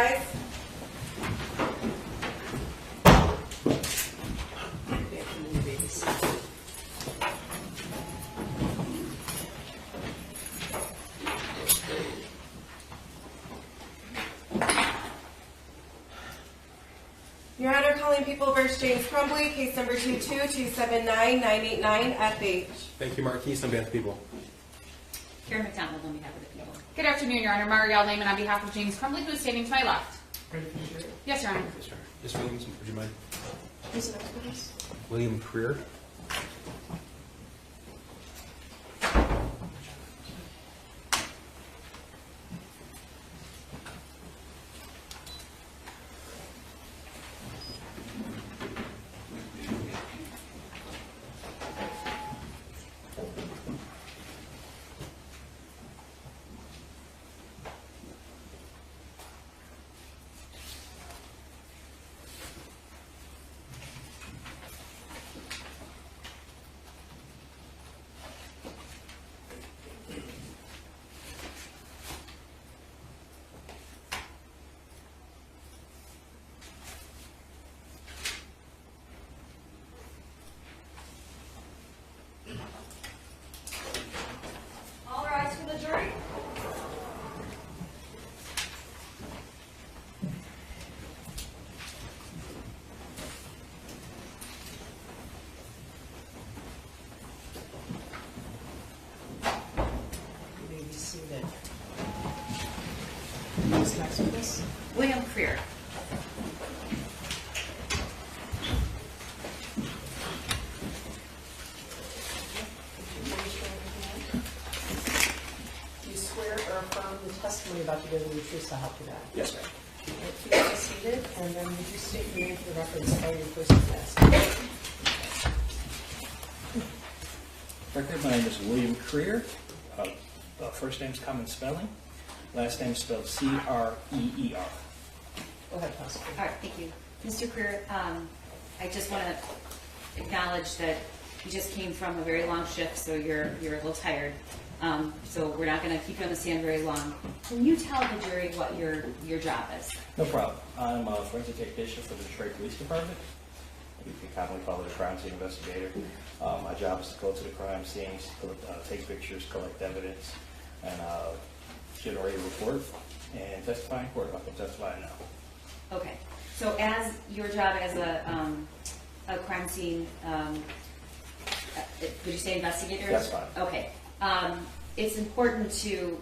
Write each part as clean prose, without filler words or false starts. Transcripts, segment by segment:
rise. Your Honor, calling People v. James Crumbley, case number 22279-989, FH. Thank you, Marquise, on behalf of the people. Karen McDonald on behalf of the people. Good afternoon, Your Honor. Marielle Lehman on behalf of James Crumbley, who is standing to my left. Yes, Your Honor. Yes, sir. Ms. Williams, would you mind? Who's the next witness? William Creer. All rise for the jury. You may be seated. Who's next witness? William Creer. Do you swear or affirm the testimony about to give the truth to help you God? Yes, ma'am. Please be seated, and then would you state your name for the record and spell your first and last name? Record, my name is William Creer. First name's common spelling. Last name is spelled C-R-E-E-R. Go ahead, Counsel. All right, thank you. Mr. Creer, I just want to acknowledge that you just came from a very long shift, so you're a little tired. So we're not going to keep you on the stand very long. Can you tell the jury what your job is? No problem. I'm a forensic technician for the Detroit Police Department. You can commonly call it a crime scene investigator. My job is to go to the crime scenes, take pictures, collect evidence, and generate a report and testify in court. I can testify now. Okay. So as your job as a crime scene, would you say investigator? That's fine. Okay. It's important to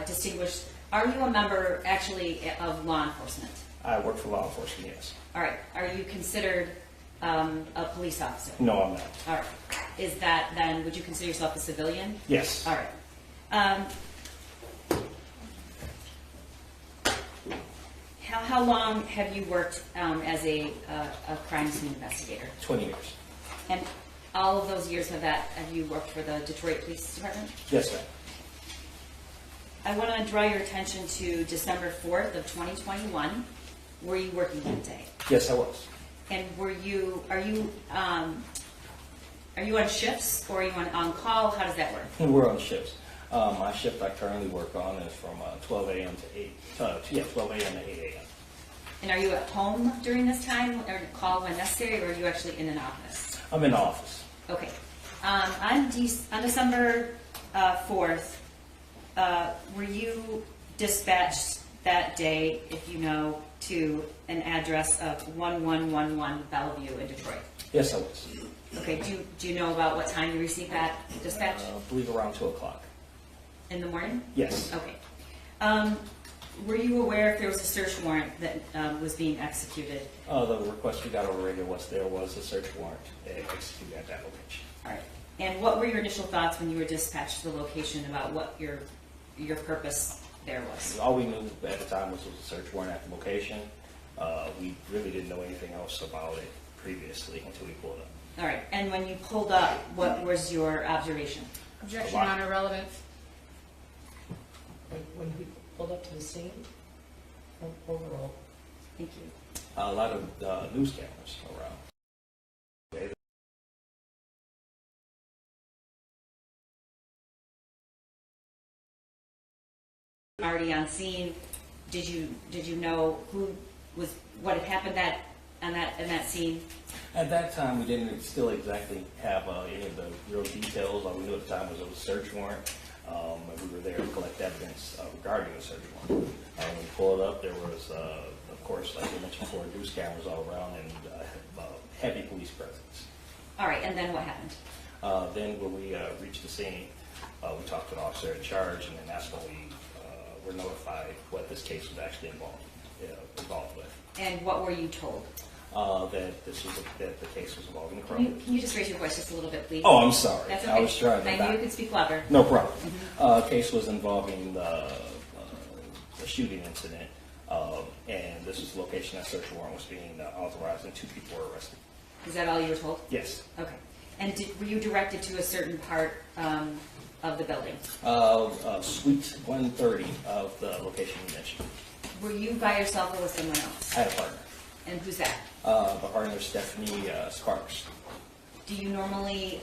distinguish, are you a member actually of law enforcement? I work for law enforcement, yes. All right. Are you considered a police officer? No, I'm not. All right. Is that then, would you consider yourself a civilian? Yes. All right. How long have you worked as a crime scene investigator? 20 years. And all of those years have you worked for the Detroit Police Department? Yes, ma'am. I want to draw your attention to December 4th of 2021. Were you working that day? Yes, I was. And are you on shifts or are you on call? How does that work? We're on shifts. My shift I currently work on is from 12 a.m. to 8. 12 a.m. to 8 a.m. And are you at home during this time or call when necessary, or are you actually in an office? I'm in the office. Okay. On December 4th, were you dispatched that day, if you know, to an address of 1111 Bellevue in Detroit? Yes, I was. Okay. Do you know about what time you received that dispatch? I believe around 2 o'clock. In the morning? Yes. Okay. Were you aware if there was a search warrant that was being executed? The request we got over radio was there was a search warrant executed at that location. All right. And what were your initial thoughts when you were dispatched to the location about what your purpose there was? All we knew at the time was a search warrant at the location. We really didn't know anything else about it previously until we pulled up. All right. And when you pulled up, what was your observation? Objection, Your Honor, relevant. When we pulled up to the scene, overall, Thank you. A lot of news cameras around. Already on scene, did you know what had happened in that scene? At that time, we didn't still exactly have any of the real details. All we knew at the time was it was a search warrant, and we were there to collect evidence regarding the search warrant. When we pulled up, there was, of course, like we mentioned before, news cameras all around and heavy police presence. All right, and then what happened? Then when we reached the scene, we talked to the officer in charge, and then that's when we were notified what this case was actually involved with. And what were you told? That the case was involving Crumbley. Can you just raise your voice just a little bit, please? Oh, I'm sorry. That's okay. I was trying to. I knew you could speak louder. No problem. Case was involving the shooting incident, and this is the location that search warrant was being authorized, and 2 people were arrested. Is that all you were told? Yes. Okay. And were you directed to a certain part of the building? Suite 130 of the location you mentioned. Were you by yourself or with someone else? I had a partner. And who's that? My partner is Stephanie Sparks. Do you normally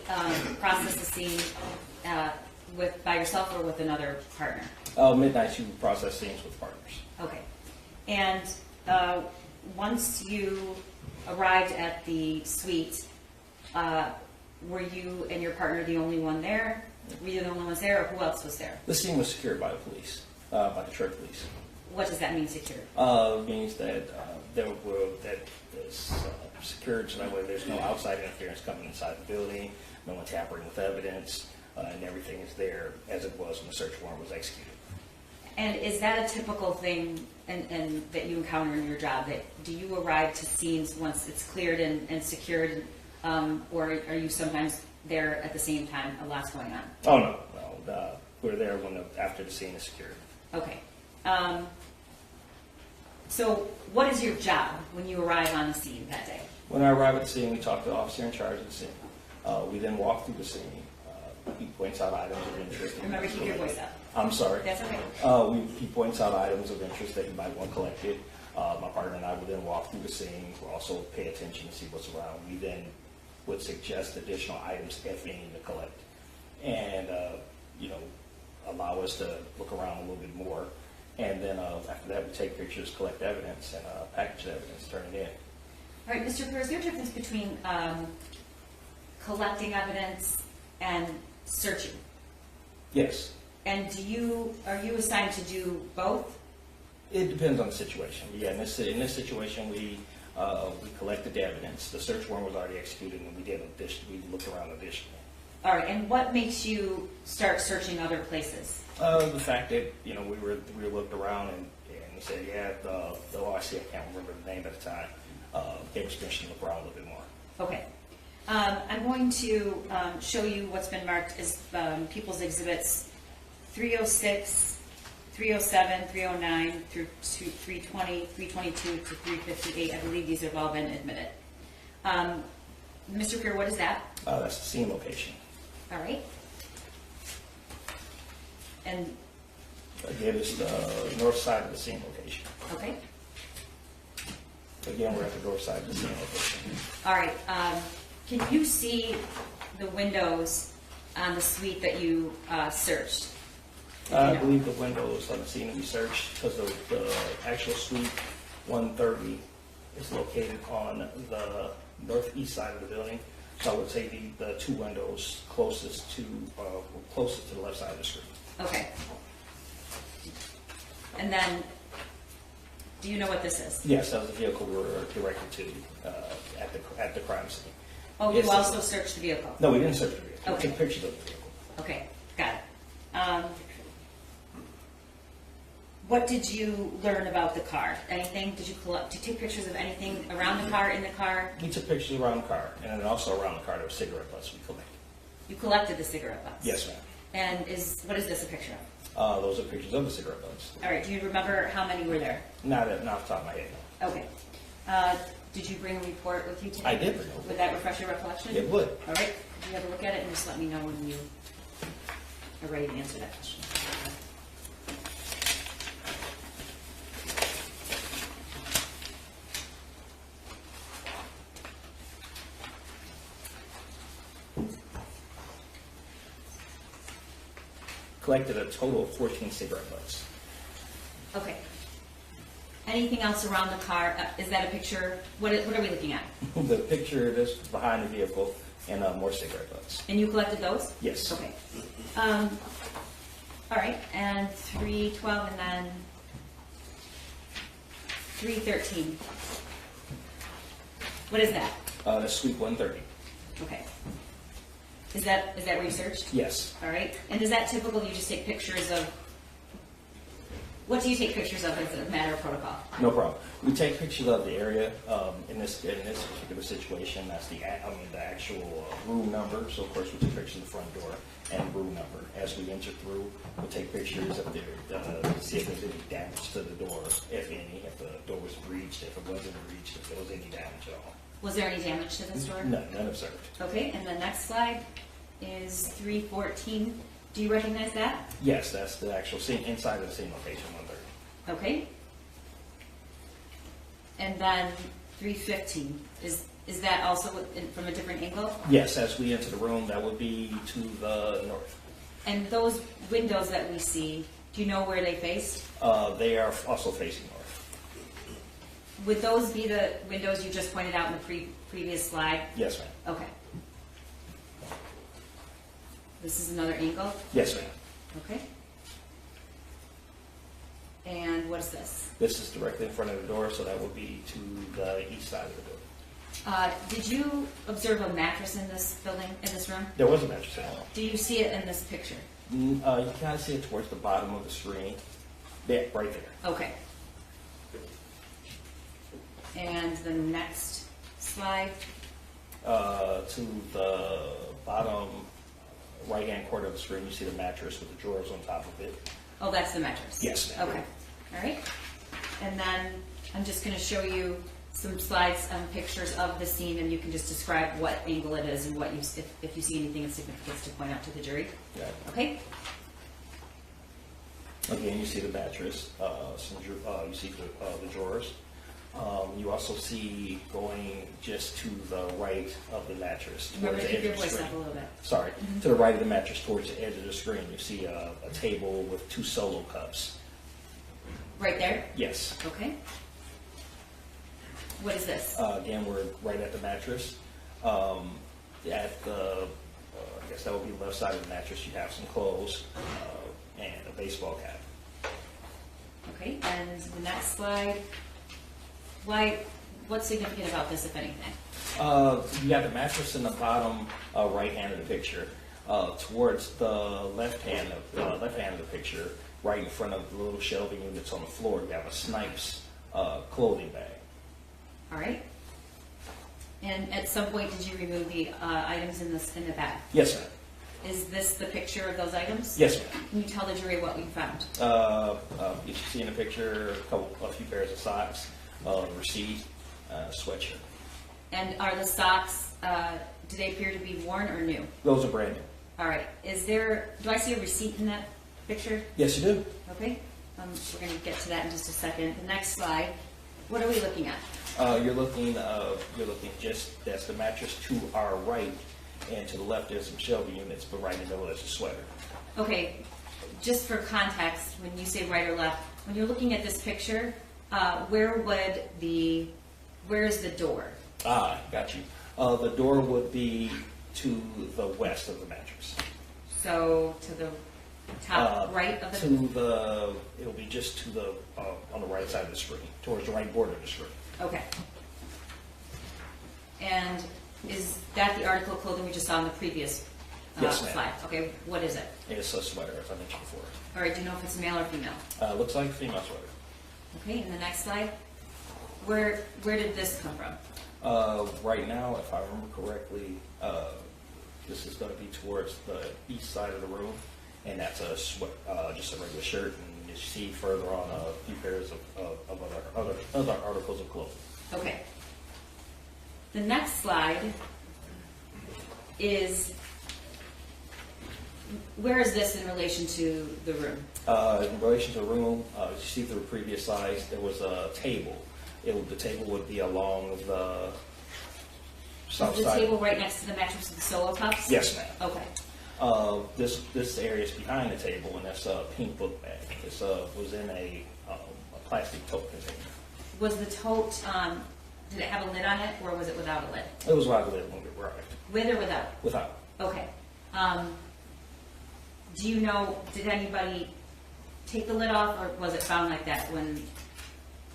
process the scene by yourself or with another partner? Midnight, you process scenes with partners. Okay. And once you arrived at the suite, were you and your partner the only one there? Were you the only ones there, or who else was there? The scene was secured by the police, by the Detroit police. What does that mean, secured? Means that that is secured so that way there's no outside interference coming inside the building, no one tampering with evidence, and everything is there as it was when the search warrant was executed. And is that a typical thing and that you encounter in your job? That do you arrive to scenes once it's cleared and secured, or are you sometimes there at the same time? A lot's going on. Oh no, we're there after the scene is secured. Okay. So what is your job when you arrive on the scene that day? When I arrive at the scene, we talk to the officer in charge of the scene. We then walk through the scene. He points out items of interest. Remember, keep your voice up. I'm sorry. That's okay. He points out items of interest that he might want collected. My partner and I would then walk through the scene. We'll also pay attention to see what's around. We then would suggest additional items if any to collect, and allow us to look around a little bit more. And then after that, we take pictures, collect evidence, and package the evidence, turn it in. All right, Mr. Kerr, is there a difference between collecting evidence and searching? Yes. And are you assigned to do both? It depends on the situation. Yeah, in this situation, we collected the evidence. The search warrant was already executed, and we looked around additionally. All right, and what makes you start searching other places? The fact that we looked around and we said, yeah, the OIC, I can't remember the name at the time, gave us permission to look around a little bit more. Okay. I'm going to show you what's been marked as People's Exhibits 306, 307, 309 through 320, 322 to 358. I believe these have all been admitted. Mr. Kerr, what is that? That's the scene location. All right. And Again, it's the north side of the scene location. okay. Again, we're at the north side of the scene location. All right. Can you see the windows on the suite that you searched? I believe the windows on the scene that we searched, because the actual suite 130 is located on the northeast side of the building. So I would say the 2 windows closest to the left side of the street. Okay. And then, do you know what this is? Yes, that was the vehicle we were directed to at the crime scene. Oh, Yes, you also searched the vehicle? No, we didn't search the vehicle. Okay. We took pictures of the vehicle. Okay, got it. What did you learn about the car? Anything? Did you take pictures of anything around the car, in the car? We took pictures around the car, and then also around the car there were cigarette butts we collected. You collected the cigarette butts? Yes, ma'am. And what is this a picture of? Those are pictures of the cigarette butts. All right, do you remember how many were there? Not off the top of my head. Okay. Did you bring a report with you today? I did bring a report. Would that refresh your recollection? It would. All right, could you have a look at it and just let me know when you are ready to answer that question? Collected a total of 14 cigarette butts. Okay. anything else around the car? Is that a picture? What are we looking at? The picture that's behind the vehicle and more cigarette butts. And you collected those? Yes. Okay. All right, and 312 and then 313. What is that? That's Suite 130. Okay. Is that where you searched? Yes. All right. And is that typical? You just take pictures of. What do you take pictures of as a matter of protocol? No problem. We take pictures of the area. In this particular situation, that's the actual room number. So of course we take pictures of the front door and room number. As we enter through, we'll take pictures of to see if there's any damage to the door, if any, if the door was breached, if it wasn't breached, if there was any damage at all. Was there any damage to this door? None observed. Okay. And the next slide is 314. Do you recognize that? Yes, that's the actual scene inside of the scene location 130. Okay. And then 315, is that also from a different angle? Yes, as we enter the room, that would be to the north. And those windows that we see, do you know where they face? They are also facing north. Would those be the windows you just pointed out in the previous slide? Yes, ma'am. Okay. This is another angle? Yes, ma'am. Okay. And what is this? This is directly in front of the door, so that would be to the east side of the door. Did you observe a mattress in this building, in this room? There was a mattress in the wall. Do you see it in this picture? You kind of see it towards the bottom of the screen. Yeah, right there. Okay. And the next slide? To the bottom right-hand corner of the screen, you see the mattress with the drawers on top of it. Oh, that's the mattress? Yes, ma'am. Okay, all right. And then I'm just going to show you some slides and pictures of the scene, and you can just describe what angle it is and what you, if you see anything of significance to point out to the jury. Yeah. Okay? Again, you see the mattress, you see the drawers. You also see going just to the right of the mattress. Remember to towards the keep edge your of the voice screen. up a little bit. Sorry, to the right of the mattress towards the edge of the screen, you see a table with 2 solo cups. Right there? Yes. Okay. What is this? Again, we're right at the mattress. At the, I guess that would be the left side of the mattress, you have some clothes and a baseball cap. Okay, and the next slide. What's significant about this, if anything? You have the mattress in the bottom right hand of the picture. Towards the left hand of the picture, right in front of the little shelving units on the floor, you have a Snipes clothing bag. All right. And at some point, did you remove the items in the bag? Yes, ma'am. Is this the picture of those items? Yes, ma'am. Can you tell the jury what we found? You should see in the picture a few pairs of socks, receipt, sweatshirt. And are the socks, do they appear to be worn or new? Those are brand new. All right. Do I see a receipt in that picture? Yes, you do. Okay. We're going to get to that in just a second. The next slide. What are we looking at? You're looking just, that's the mattress to our right, and to the left there's some shelving units, but right in the middle there's a sweater. Okay. Just for context, when you say right or left, when you're looking at this picture, where is the door? Got you. The door would be to the west of the mattress. So to the top right of the... It'll be just to the, on the right side of the screen, towards the right border of the screen. Okay. And is that the article of clothing we just saw in the previous Yes, ma'am. slide? Okay, what is it? It's a sweater, as I mentioned before. All right, do you know if it's male or female? Looks like a female sweater. Okay, and the next slide. Where did this come from? Right now, if I remember correctly, this is going to be towards the east side of the room, and that's just a regular shirt, and you see further on a few pairs of other articles of clothing. Okay. The next slide is, where is this in relation to the room? In relation to the room, you see through the previous slides, there was a table. The table would be along the south Is the side. table right next to the mattress with the solo cups? Yes, ma'am. Okay. This area is behind the table, and that's a pink book bag. This was in a plastic tote container. Was the tote, did it have a lid on it, or was it without a lid? It was without a lid when we arrived. With or without? Without. Okay. Do you know, did anybody take the lid off, or was it found like that when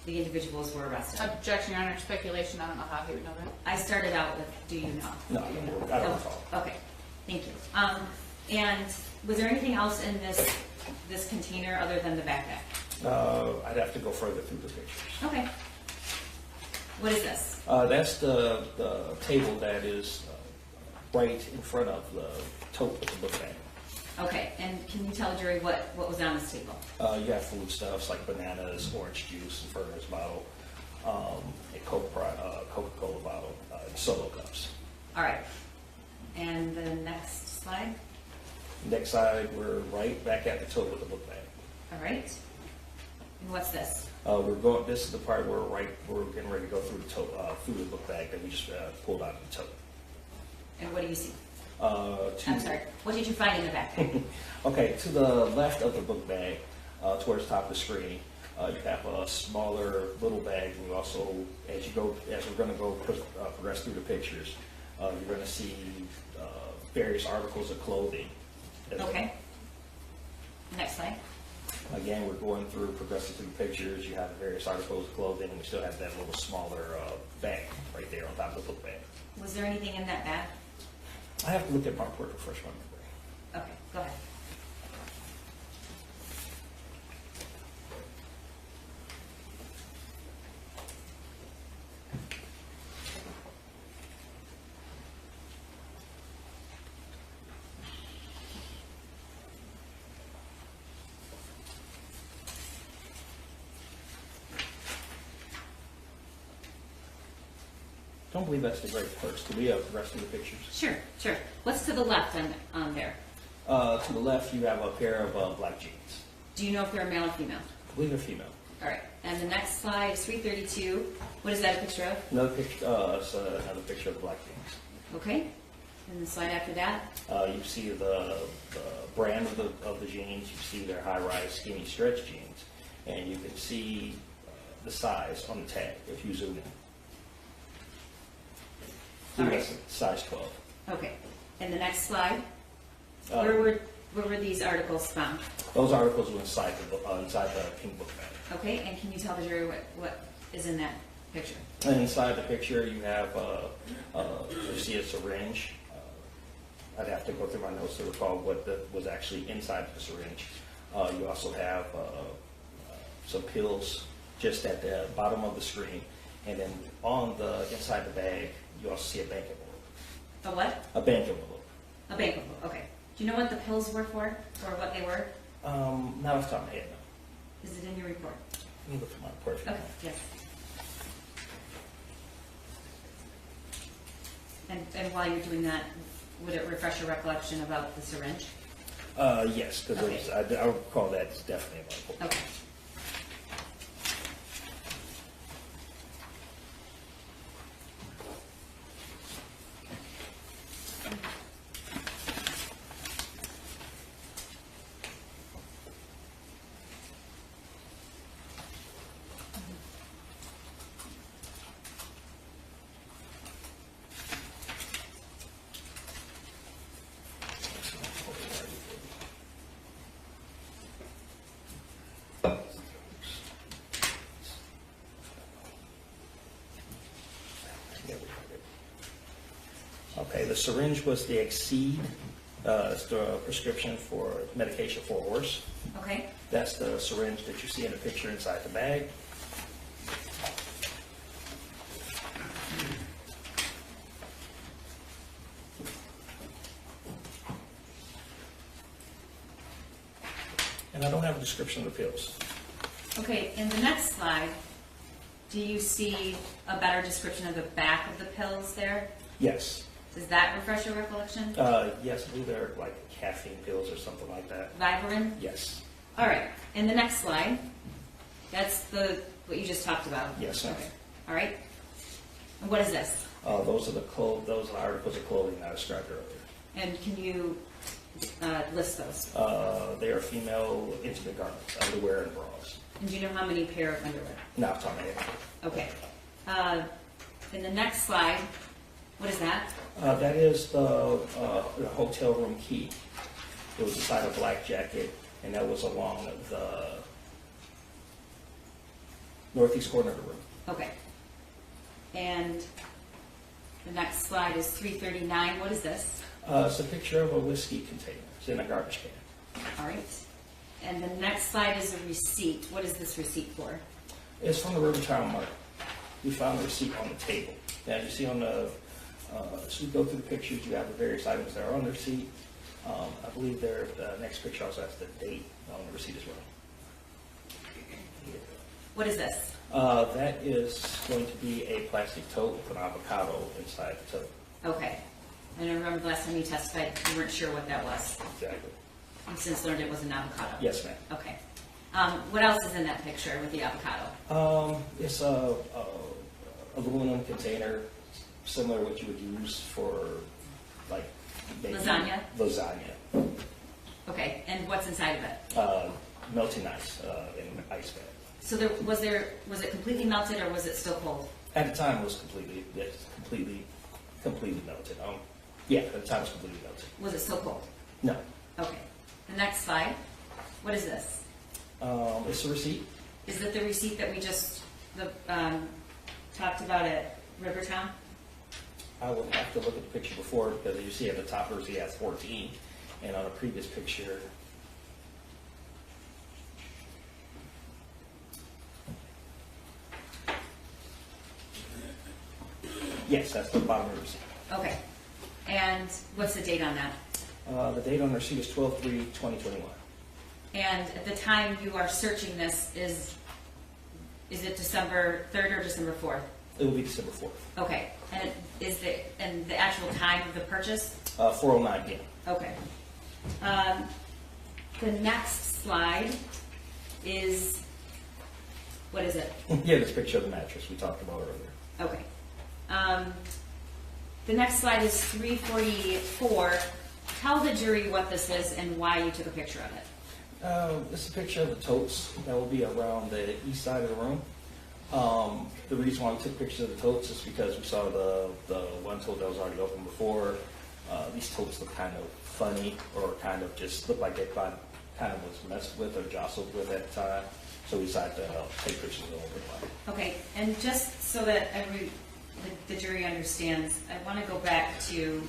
the individuals were arrested? Objection, Your Honor, speculation, I don't know how he would know that. I started out with, do you know? No, Do you know? I don't No. recall. Okay, thank you. And was there anything else in this container other than the backpack? I'd have to go further through the pictures. Okay. What is this? That's the table that is right in front of the tote with the book bag. Okay, and can you tell the jury what was on this table? You have foodstuffs like bananas, orange juice, a Ferner's bottle, a Coca-Cola bottle, Solo cups. All right. And the next slide? Next side, we're right back at the tote with the book bag. All right. And what's this? This is the part where we're getting ready to go through the tote, through the book bag that we just pulled out of the tote. And what do you see? I'm I'm sorry. What did you find in the backpack? Okay, to the left of the book bag, towards the top of the screen, you have a smaller little bag, and you also, as we're going to go progress through the pictures, you're going to see various articles of clothing. Okay. Next slide. Again, we're going through, progressing through the pictures. You have various articles of clothing, and we still have that little smaller bag right there on top of the book bag. Was there anything in that bag? I have to look at my report to refresh my memory. Okay, go ahead. Don't believe that's the great purse. Do we have the rest of the pictures? Sure, sure. What's to the left on there? To the left, you have a pair of black jeans. Do you know if they're male or female? I believe they're female. All right. And the next slide is 332. What is that a picture of? Another picture, it's another picture of the black jeans. Okay. And the slide after that? You see the brand of the jeans. You see their high-rise skinny stretch jeans, and you can see the size on the tag if you zoom in. All right. That's size 12. Okay. And the next slide? Uh, Where were these articles found? Those articles were inside the pink book bag. Okay. And can you tell the jury what is in that picture? And inside the picture, you have you see a syringe. I'd have to go through my notes to recall what was actually inside the syringe. You also have some pills just at the bottom of the screen, and then on the inside the bag, you also see a bank envelope. A what? A bank envelope. A bank envelope. Okay. Do you know what the pills were for, or what they were? Not off the top of my head, no. Is it in your report? Let me look at my report. Okay. Yes. And while you're doing that, would it refresh your recollection about the syringe? Yes, because Okay. I recall that it's definitely in my report. Okay. Okay, the syringe was the Exceed. It's the prescription for medication for a horse. Okay. That's the syringe that you see in the picture inside the bag. And I don't have a description of the pills. Okay. In the next slide, do you see a better description of the back of the pills there? Yes. Does that refresh your recollection? Yes, I believe they're like caffeine pills or something like that. Vivarin? Yes. All right. In the next slide, that's what you just talked about. Yes, ma'am. Okay. All right. And what is this? Those are the articles of clothing I described earlier. And can you list those? They are female intimate garments, underwear and bras. And do you know how many pair of underwear? Now, off the top of my head. Okay. In the next slide, what is that? That is the hotel room key. It was inside a black jacket, and that was along the northeast corner of the room. Okay. And the next slide is 339. What is this? It's a picture of a whiskey container. It's in a garbage can. All right. And the next slide is a receipt. What is this receipt for? It's from the Rivertown Market. We found the receipt on the table. Now, you see on the, as we go through the pictures, you have the various items that are on the receipt. I believe the next picture also has the date on the receipt as well. What is this? That is going to be a plastic tote with an avocado inside the tote. Okay. And I remember the last time you testified, you weren't sure what that was. Exactly. And since learned it was an avocado. Yes, ma'am. Okay. What else is in that picture with the avocado? It's a aluminum container, similar to what you would use for, like, maybe Lasagna? Okay. And what's inside of it? Melting ice in an ice bag. So was it completely melted or was it still cold? At the time, it was completely melted. Yeah, at the time, it was completely melted. Was it still cold? No. Okay. The next slide. What is this? It's a receipt. Is it the receipt that we just talked about at Rivertown? I would have to look at the picture before, because you see at the top the receipt has 14, and on a previous picture, yes, that's the bottom of the receipt. Okay. And what's the date on that? The date on the receipt is 12/3/2021. And at the time you are searching this, is it December 3rd or December 4th? It will be December 4th. Okay. And is the actual time of the purchase? 4:09 p.m. Okay. The next slide is, what is it? Yeah, this picture of the mattress we talked about earlier. Okay. The next slide is 344. Tell the jury what this is and why you took a picture of it. This is a picture of the totes that will be around the east side of the room. The reason why we took pictures of the totes is because we saw the one tote that was already open before. These totes look kind of funny, or kind of just look like they kind of was messed with or jostled with at the time. So we decided to take pictures of them. Okay, and just so that the jury understands, I want to go back to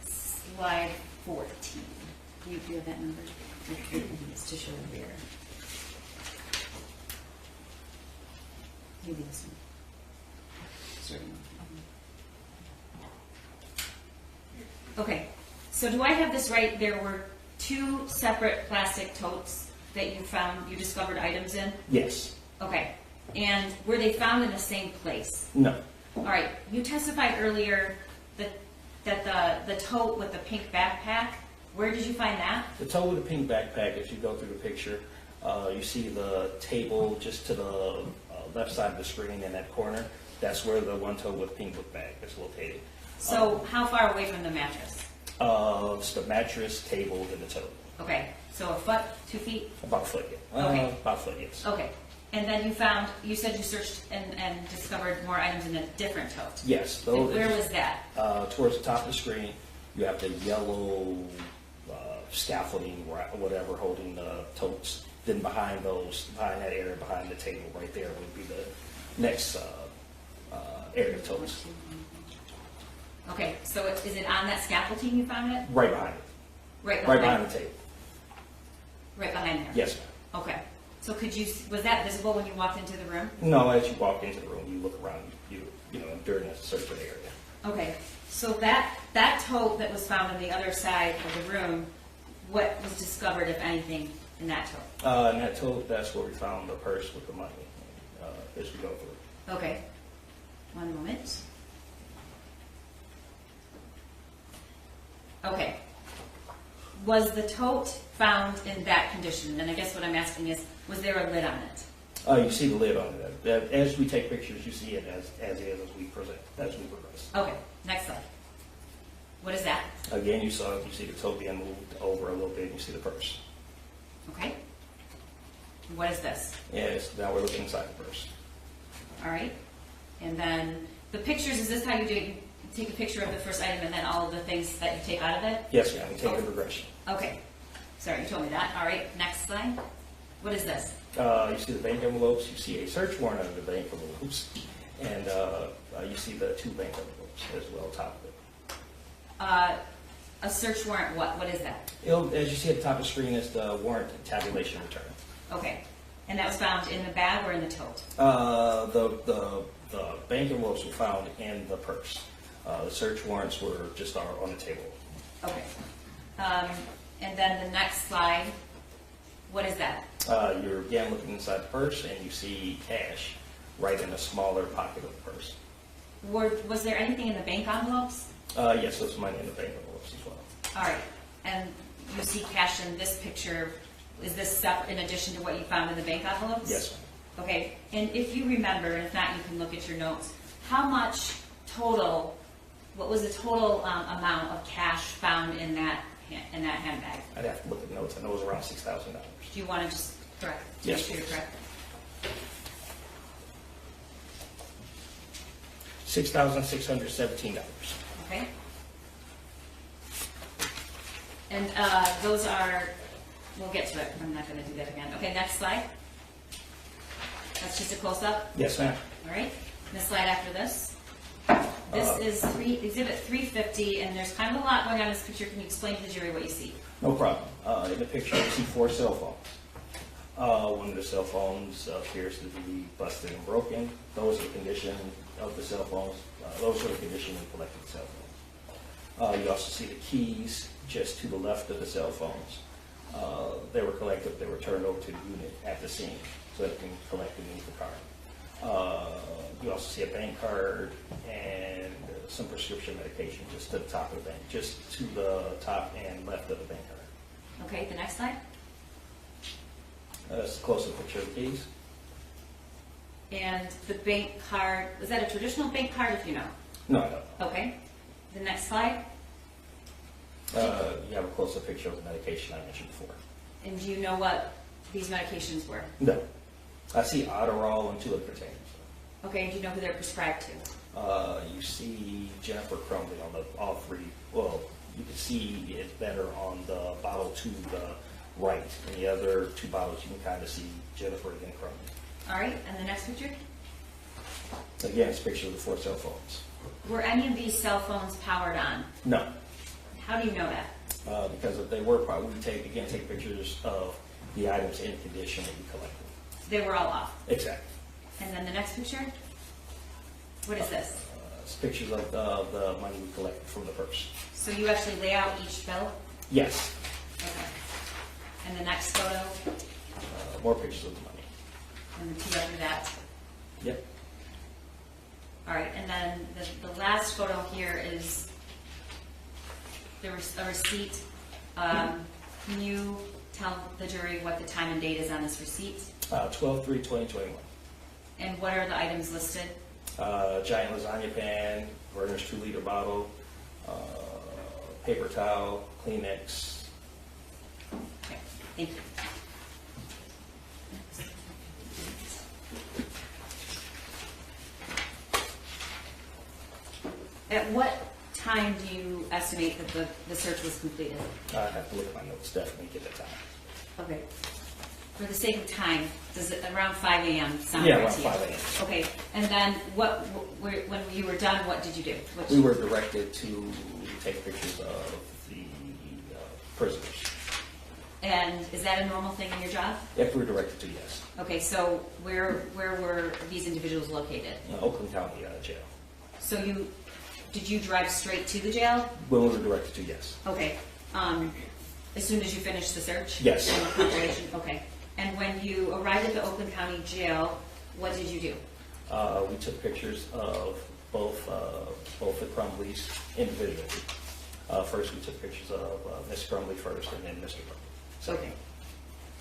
slide 14. Do you have that number? It's to show where. Maybe this one. Certain one. Okay, so do I have this right? There were 2 separate plastic totes that you discovered items in? Yes. Okay, and were they found in the same place? No. All right, you testified earlier that the tote with the pink backpack, where did you find that? The tote with the pink backpack, as you go through the picture, you see the table just to the left side of the screen in that corner. That's where the one tote with pink book bag is located. So how far away from the mattress? It's the mattress, table, and the tote. Okay, so a foot, 2 feet? About a foot, yeah. Okay. About a foot, yes. Okay, and then you said you searched and discovered more items in a different tote. Yes. And where was that? Towards the top of the screen, you have the yellow scaffolding, whatever, holding the totes. Then behind that area, behind the table right there would be the next area of totes. Okay, so is it on that scaffolding you found it? Right behind it. Right Right behind the table. Right behind there? Yes, ma'am. Okay, so was that visible when you walked into the room? No, as you walk into the room, you look around, you know, during the search of the area. Okay, so that tote that was found on the other side of the room, what was discovered, if anything, in that tote? In that tote, that's where we found the purse with the money, as we go through. Okay, one moment. Okay, was the tote found in that condition? And I guess what I'm asking is, was there a lid on it? You see the lid on it. As we take pictures, you see it as is, as we present, as we progress. Okay, next slide. What is that? Again, you see the tote being moved over a little bit, and you see the purse. Okay. What is this? Yes, now we're looking inside the purse. All right. And then the pictures, is this how you do it? You take a picture of the first item and then all of the things that you take out of it? Yes, ma'am, we take the progression. Okay. Sorry, you told me that. All right, next slide. What is this? You see the bank envelopes, you see a search warrant under the bank envelopes, and you see the 2 bank envelopes as well top of it. A search warrant, what is that? As you see at the top of the screen is the warrant tabulation return. Okay. And that was found in the bag or in the tote? The bank envelopes were found in the purse. The search warrants were just on the table. Okay. And then the next slide, what is that? You're again looking inside the purse, and you see cash right in a smaller pocket of the purse. Was there anything in the bank envelopes? Yes, there's money in the bank envelopes as well. All right. And you see cash in this picture. Is this stuff in addition to what you found in the bank envelopes? Yes, ma'am. Okay. And if you remember, and if not, you can look at your notes. How much total? What was the total amount of cash found in that handbag? I'd have to look at the notes. I know it was around $6,000. Do you want to just correct? Yes, Make sure you're please. correct. $6,617. Okay. And those are. We'll get to it. I'm not going to do that again. Okay. Next slide. That's just a close up. Yes, ma'am. All right. And the slide after this. This is exhibit 350, and there's kind of a lot going on in this picture. Can you explain to the jury what you see? No problem. In the picture, you see 4 cell phones. One of the cell phones appears to be busted and broken. Those are the condition of the cell phones. Those are the condition of collected cell phones. You also see the keys just to the left of the cell phones. They were collected. They were turned over to the unit at the scene so they can collect beneath the car. You also see a bank card and some prescription medication just to the top of the bank, just to the top and left of the bank card. Okay. The next slide. That's a close-up picture of the keys. And the bank card. Was that a traditional bank card? If you know. No, I don't. Okay. The next slide. You have a close-up picture of the medication I mentioned before. And do you know what these medications were? No. I see Adderall and 2 other containers. Okay. And do you know who they're prescribed to? You see Jennifer Crumbley on all 3. Well, you can see it better on the bottle to the right. In the other 2 bottles, you can kind of see Jennifer and Crumbley. All right. And the next picture. Again, it's a picture of the 4 cell phones. Were any of these cell phones powered on? No. How do you know that? Because if they were, we take pictures of the items in condition that we collected. They were all off. Exactly. And then the next picture? What is this? It's pictures of the money we collected from the purse. So you actually lay out each bill? Yes. Okay. And the next photo? More pictures of the money. And the 2 after that? Yep. All right. And then the last photo here is a receipt. Can you tell the jury what the time and date is on this receipt? 12/3/2021. And what are the items listed? Giant lasagna pan, Werner's 2-liter bottle, paper towel, Kleenex. Okay. Thank you. At what time do you estimate that the search was completed? I have to look at my notes, definitely get that time. Okay. For the sake of time, does it around 5 a.m. sound Yeah, right around to you? 5 a.m. Okay. And then when you were done, what did you do? We were directed to take pictures of the prisoners. And is that a normal thing in your job? If we were directed to, yes. Okay, so where were these individuals located? Oakland County Jail. So did you drive straight to the jail? When we were directed to, yes. Okay. As soon as you finished the search? Yes. And the preparation? Okay. And when you arrived at the Oakland County Jail, what did you do? We took pictures of both the Crumbleys individually. First, we took pictures of Miss Crumbley first, and then Mr. Crumbley. Okay.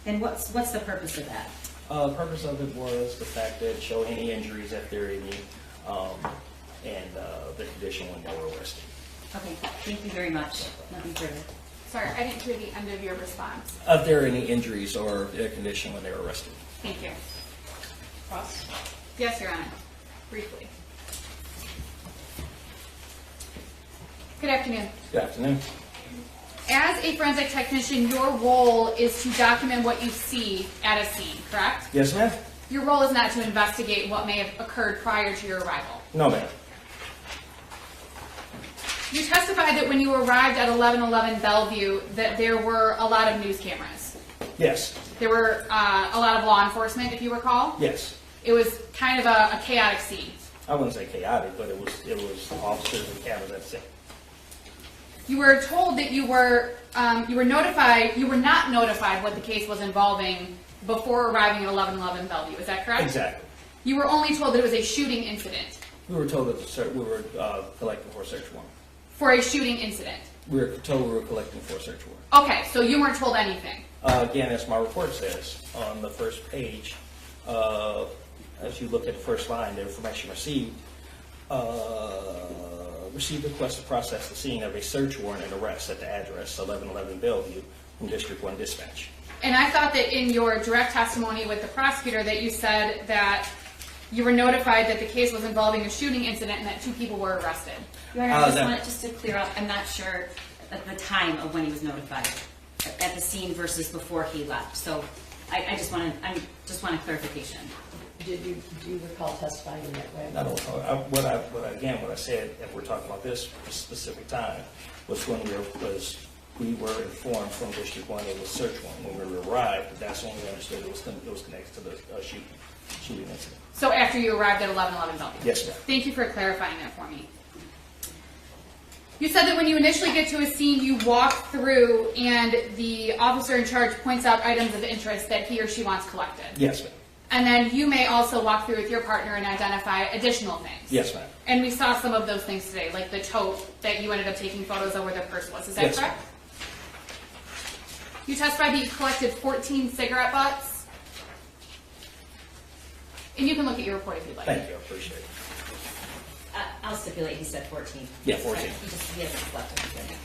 And what's the purpose of that? The purpose of it was the fact that show any injuries if there are any, and the condition when they were arrested. Okay, thank you very much. Nothing further. Sorry, I didn't hear the end of your response. If there are any injuries or their condition when they were arrested. Thank you. Ross? Yes, Your Honor. Briefly. Good afternoon. Good afternoon. As a forensic technician, your role is to document what you see at a scene, correct? Yes, ma'am? Your role is not to investigate what may have occurred prior to your arrival. No, ma'am. You testified that when you arrived at 1111 Bellevue that there were a lot of news cameras. Yes. There were a lot of law enforcement, if you recall. Yes. It was kind of a chaotic scene. I wouldn't say chaotic, but it was officers and cameras at the scene. You were told that you were notified. You were not notified what the case was involving before arriving at 1111 Bellevue. Is that correct? Exactly. You were only told that it was a shooting incident. We were told that we were collecting for a search warrant. For a shooting incident. We were told we were collecting for a search warrant. Okay, so you weren't told anything. Again, as my report says on the first page, as you look at the first line, the information received a request to process the scene of a search warrant and arrest at the address 1111 Bellevue from District 1 Dispatch. And I thought that in your direct testimony with the prosecutor that you said that you were notified that the case was involving a shooting incident and that 2 people were arrested. Your Honor, I just wanted to clear up, I'm not sure at the time of when he was notified, at the scene versus before he left. So I just want a clarification. Do you recall testifying in that way? Not only, what I said, if we're talking about this specific time, was when we were informed from District 1 it was search warrant. When we arrived, that's when we understood it was connected to the shooting incident. So after you arrived at 1111 Bellevue? Yes, ma'am. Thank you for clarifying that for me. You said that when you initially get to a scene, you walk through and the officer in charge points out items of interest that he or she wants collected. Yes, ma'am. And then you may also walk through with your partner and identify additional things. Yes, ma'am. And we saw some of those things today, like the tote that you ended up taking photos of where the purse was. Is that Yes, correct? You testified that you collected 14 cigarette butts. And you can look at your report if you'd like. Thank you. I appreciate it. I'll stipulate he said 14. Yeah, 14. He hasn't left it.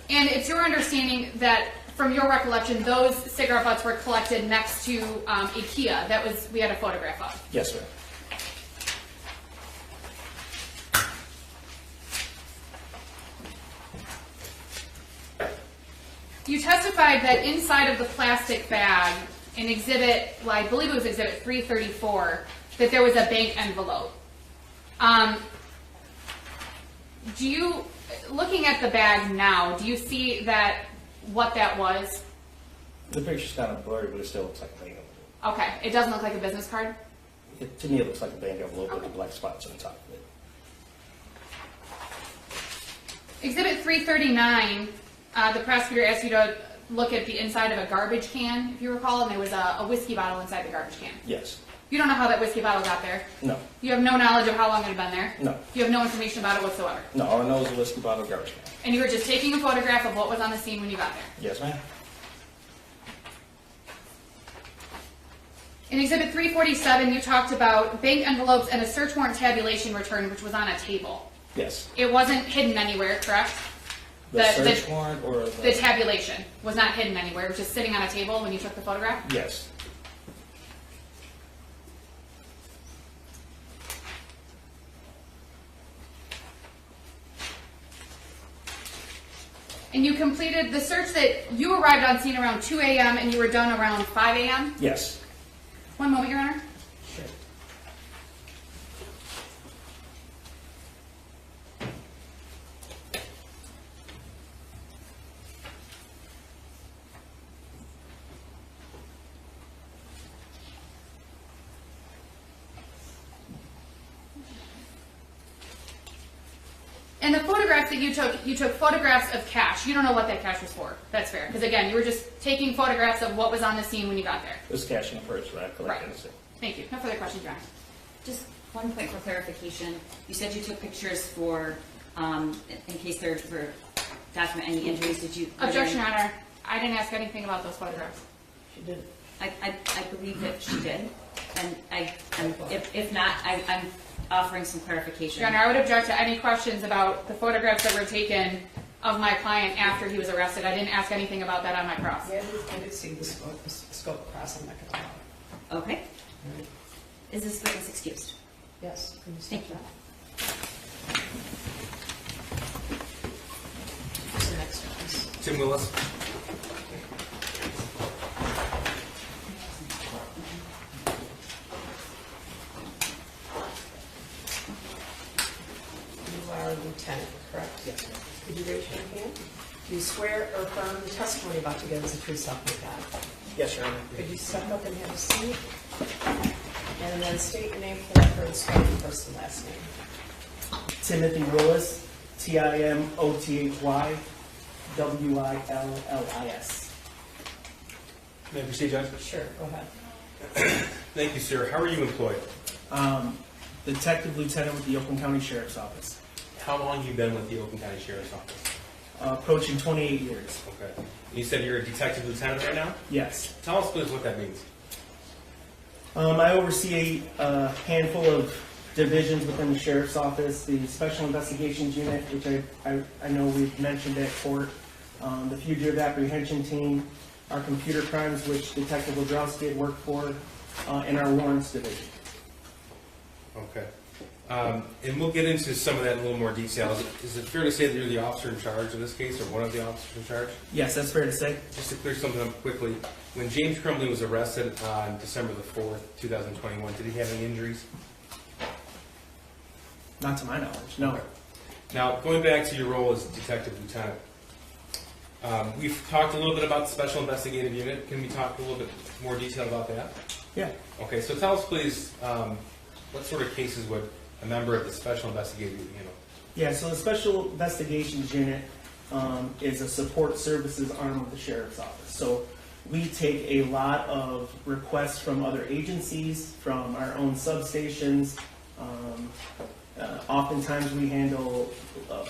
And it's your understanding that, from your recollection, those cigarette butts were collected next to a Kia that we had a photograph of. Yes, ma'am. You testified that inside of the plastic bag, in exhibit, well, I believe it was exhibit 334, that there was a bank envelope. Looking at the bag now, do you see what that was? The picture's kind of blurry, but it still looks like a bank envelope. Okay, it doesn't look like a business card? To me, it looks like a bank envelope with the black spots on the top of it. Exhibit 339, the prosecutor asked you to look at the inside of a garbage can, if you recall, and there was a whiskey bottle inside the garbage can. Yes. You don't know how that whiskey bottle got there? No. You have no knowledge of how long it had been there? No. You have no information about it whatsoever? No, all I know is a whiskey bottle garbage can. And you were just taking a photograph of what was on the scene when you got there? Yes, ma'am. In Exhibit 347, you talked about bank envelopes and a search warrant tabulation return, which was on a table. Yes. It wasn't hidden anywhere, correct? The search warrant or the tabulation was not hidden anywhere. It was just sitting on a table when you took the photograph? Yes. And you completed the search that you arrived on scene around 2 a.m. and you were done around 5 a.m.? Yes. One moment, Your Honor. Sure. And the photographs that you took photographs of cash. You don't know what that cash was for. That's fair. Because again, you were just taking photographs of what was on the scene when you got there. It was cash in the purse, right? Right. Thank you. No further questions, Your Honor. Just one point for clarification. You said you took pictures for, in case there were document any injuries. Did you? Objection, Your Honor. I didn't ask anything about those photographs. She did. I believe that she did, and if not, I'm offering some clarification. Your Honor, I would object to any questions about the photographs that were taken of my client after he was arrested. I didn't ask anything about that on my cross. Yeah, I did see the scope cross, I'm not gonna lie. Okay. Is this witness excused? Yes, can you step Thank you. back? Who's the next one? Tim Willis. You are a lieutenant, correct? Yes. Could you raise your hand? Do you swear or affirm the testimony about to give is the true self of God? Yes, Your Honor. Could you step up and have a seat? And then state your name for the record, spell your first and last name. Timothy Willis, Timothy Willis. May I proceed, Judge? Sure, go ahead. Thank you, sir. How are you employed? Detective Lieutenant with the Oakland County Sheriff's Office. How long have you been with the Oakland County Sheriff's Office? Approaching 28 years. Okay. You said you're a detective lieutenant right now? Yes. Tell us, please, what that means. I oversee a handful of divisions within the Sheriff's Office, the Special Investigations Unit, which I know we've mentioned at court, the Fugitive Apprehension Team, our Computer Crimes, which Detective Wodrowski had worked for, and our Warrants Division. Okay. And we'll get into some of that in a little more detail. Is it fair to say that you're the officer in charge in this case, or one of the officers in charge? Yes, that's fair to say. Just to clear something up quickly, when James Crumbley was arrested on December the 4th, 2021, did he have any injuries? Not to my knowledge, no. Okay. Now, going back to your role as detective lieutenant, we've talked a little bit about the Special Investigative Unit. Can we talk a little bit more detail about that? Yeah. Okay, so tell us, please, what sort of cases would a member of the Special Investigative Unit handle? Yeah, so the Special Investigations Unit is a support services arm of the Sheriff's Office. So we take a lot of requests from other agencies, from our own substations. Oftentimes we handle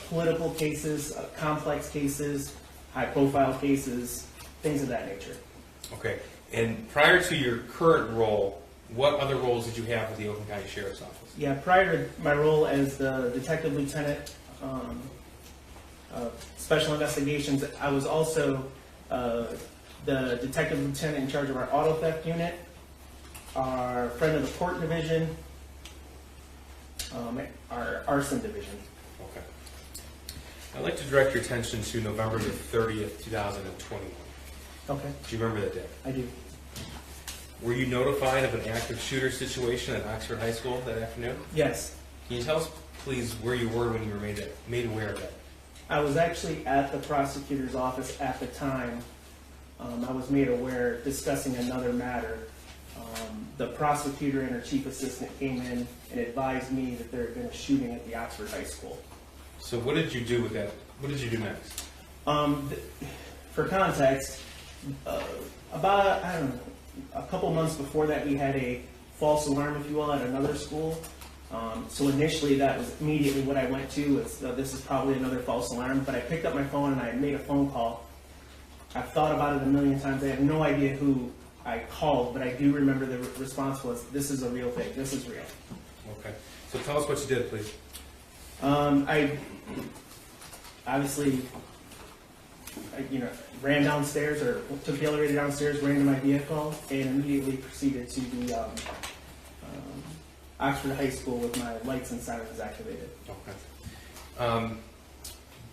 political cases, complex cases, high-profile cases, things of that nature. Okay, and prior to your current role, what other roles did you have with the Oakland County Sheriff's Office? Yeah, prior to my role as the Detective Lieutenant, Special Investigations, I was also the Detective Lieutenant in charge of our Auto Theft Unit, our Friend of the Court Division, our Arson Division. Okay. I'd like to direct your attention to November the 30th, 2021. Okay, Do you remember that day? I do. Were you notified of an active shooter situation at Oxford High School that afternoon? Yes, Can you tell us, please, where you were when you were made aware of that? I was actually at the prosecutor's office at the time. I was made aware discussing another matter. The prosecutor and her chief assistant came in and advised me that there had been a shooting at the Oxford High School. So what did you do with that? What did you do next? For context, about, I don't know, a couple months before that, we had a false alarm, if you will, at another school. So initially, that was immediately what I went to. This is probably another false alarm. But I picked up my phone and I made a phone call. I've thought about it a million times. I have no idea who I called, but I do remember the response was, "This is a real thing. This is real." Okay. So tell us what you did, please. I obviously, ran downstairs or took the elevator downstairs, ran to my vehicle, and immediately proceeded to the Oxford High School with my lights and sirens activated. Okay.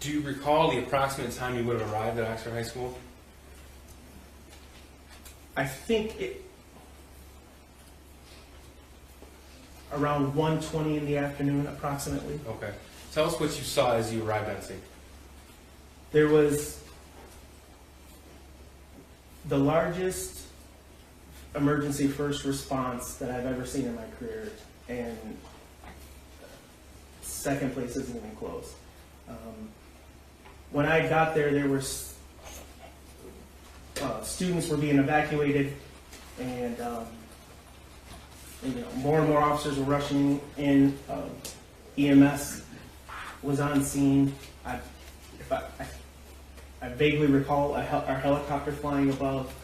Do you recall the approximate time you would have arrived at Oxford High School? I think around 1:20 in the afternoon, approximately. Okay. Tell us what you saw as you arrived on scene. There was the largest emergency first response that I've ever seen in my career, and second place isn't even close. When I got there, there were students were being evacuated, and more and more officers were rushing in. EMS was on scene. I vaguely recall our helicopter flying above.